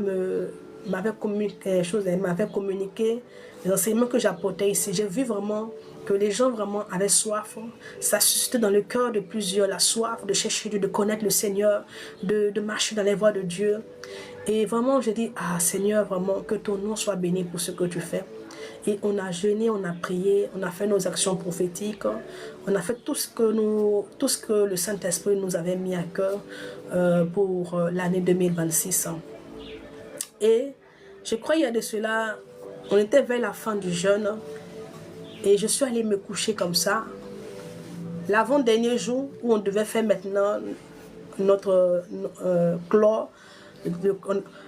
m'avait communiqué, les enseignements que j'apportais ici. J'ai vu vraiment que les gens vraiment avaient soif. Ça suscitait dans le cœur de plusieurs la soif de chercher Dieu, de connaître le Seigneur, de marcher dans les voies de Dieu. Et vraiment, j'ai dit, ah Seigneur, vraiment, que ton nom soit béni pour ce que tu fais. Et on a jeûné, on a prié, on a fait nos actions prophétiques, on a fait tout ce que le Saint-Esprit nous avait mis à cœur pour l'année 2026. Et je crois qu'il y a de cela, on était vers la fin du jeûne et je suis allée me coucher comme ça. L'avant-dernier jour où on devait faire maintenant notre clore,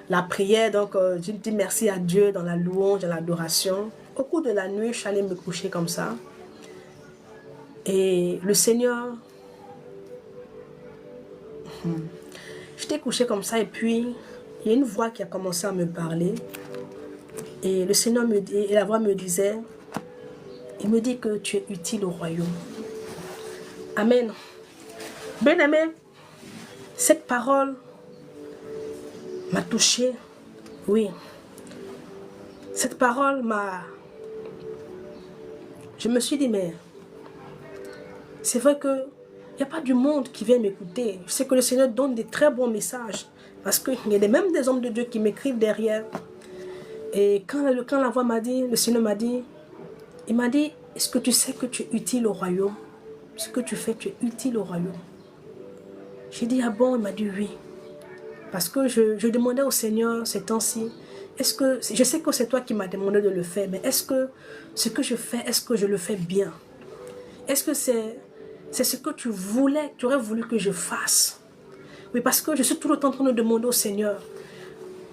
la prière, donc je dis merci à Dieu dans la louange, dans l'adoration. Au cours de la nuit, je suis allée me coucher comme ça. Et le Seigneur, j'étais couchée comme ça et puis il y a une voix qui a commencé à me parler. Et le Seigneur me dit, et la voix me disait, il me dit que tu es utile au royaume. Amen. Bien-aimé, cette parole m'a touchée. Oui. Cette parole m'a... Je me suis dit, mais c'est vrai qu'il n'y a pas du monde qui vient m'écouter. Je sais que le Seigneur donne des très bons messages. Parce qu'il y a même des hommes de Dieu qui m'écrivent derrière. Et quand la voix m'a dit, le Seigneur m'a dit, il m'a dit, est-ce que tu sais que tu es utile au royaume? Ce que tu fais, tu es utile au royaume. J'ai dit, ah bon? Il m'a dit oui. Parce que je demandais au Seigneur ces temps-ci, est-ce que, je sais que c'est toi qui m'as demandé de le faire, mais est-ce que ce que je fais, est-ce que je le fais bien? Est-ce que c'est ce que tu aurais voulu que je fasse? Oui, parce que je suis tout le temps en train de demander au Seigneur.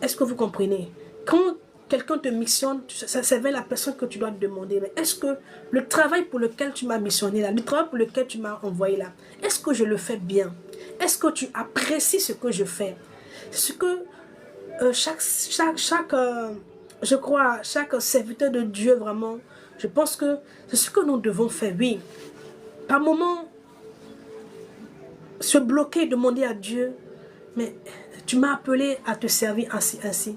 Est-ce que vous comprenez? Quand quelqu'un te missionne, c'est vers la personne que tu dois te demander. Mais est-ce que le travail pour lequel tu m'as missionné là, le travail pour lequel tu m'as envoyé là, est-ce que je le fais bien? Est-ce que tu apprécies ce que je fais? C'est ce que je crois, chaque serviteur de Dieu vraiment, je pense que c'est ce que nous devons faire. Oui, par moments, se bloquer, demander à Dieu, mais tu m'as appelé à te servir ainsi, ainsi.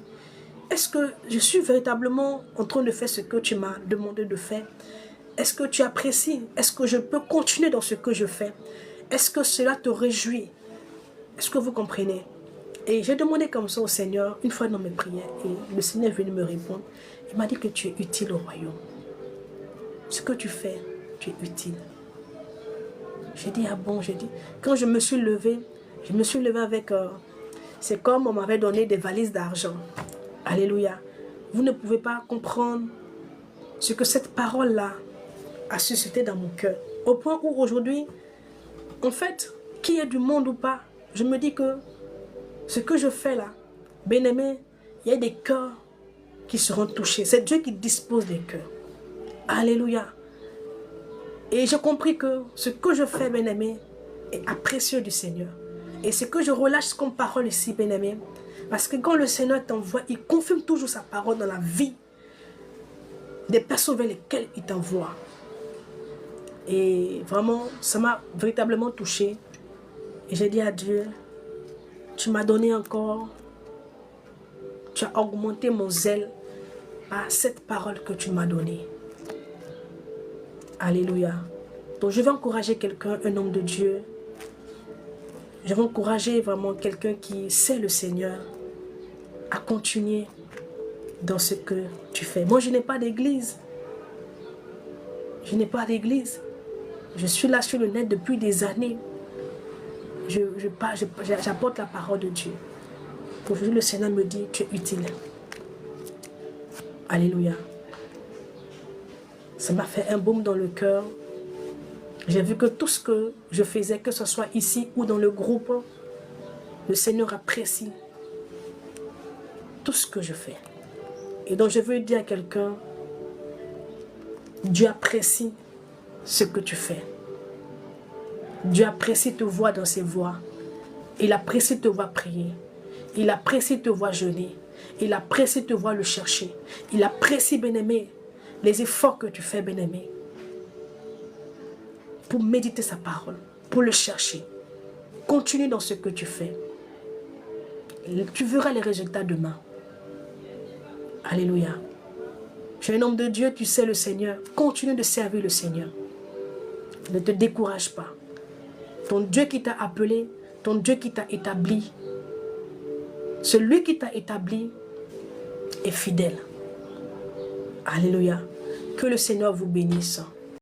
Est-ce que je suis véritablement en train de faire ce que tu m'as demandé de faire? Est-ce que tu apprécies? Est-ce que je peux continuer dans ce que je fais? Est-ce que cela te réjouit? Est-ce que vous comprenez? Et j'ai demandé comme ça au Seigneur, une fois dans mes prières, et le Seigneur est venu me répondre. Il m'a dit que tu es utile au royaume. Ce que tu fais, tu es utile. J'ai dit, ah bon, j'ai dit. Quand je me suis levée avec... c'est comme on m'avait donné des valises d'argent. Alléluia. Vous ne pouvez pas comprendre ce que cette parole-là a suscité dans mon cœur. Au point où aujourd'hui, en fait, qu'il y ait du monde ou pas, je me dis que ce que je fais là, bien-aimé, il y a des cœurs qui seront touchés. C'est Dieu qui dispose des cœurs. Alléluia. Et j'ai compris que ce que je fais, bien-aimé, est apprécié du Seigneur. Et ce que je relâche comme parole ici, bien-aimé, parce que quand le Seigneur t'envoie, il confirme toujours sa parole dans la vie des personnes vers lesquelles il t'envoie. Et vraiment, ça m'a véritablement touché. Et j'ai dit à Dieu, tu m'as donné encore, tu as augmenté mon zèle par cette parole que tu m'as donnée. Alléluia. Donc je vais encourager quelqu'un, un homme de Dieu. Je vais encourager vraiment quelqu'un qui sait le Seigneur à continuer dans ce que tu fais. Moi, je n'ai pas d'église. Je n'ai pas d'église. Je suis là sur le net depuis des années. J'apporte la parole de Dieu. Aujourd'hui, le Seigneur me dit, tu es utile. Alléluia. Ça m'a fait un baume dans le cœur. J'ai vu que tout ce que je faisais, que ce soit ici ou dans le groupe, le Seigneur apprécie tout ce que je fais. Et donc je veux dire à quelqu'un, Dieu apprécie ce que tu fais. Dieu apprécie te voir dans ses voies. Il apprécie te voir prier. Il apprécie te voir jeûner. Il apprécie te voir le chercher. Il apprécie, bien-aimé, les efforts que tu fais, bien-aimé, pour méditer sa parole, pour le chercher. Continue dans ce que tu fais. Tu verras les résultats demain. Alléluia. Tu es un homme de Dieu, tu sais le Seigneur. Continue de servir le Seigneur. Ne te décourage pas. Ton Dieu qui t'a appelé, ton Dieu qui t'a établi, celui qui t'a établi est fidèle. Alléluia. Que le Seigneur vous bénisse.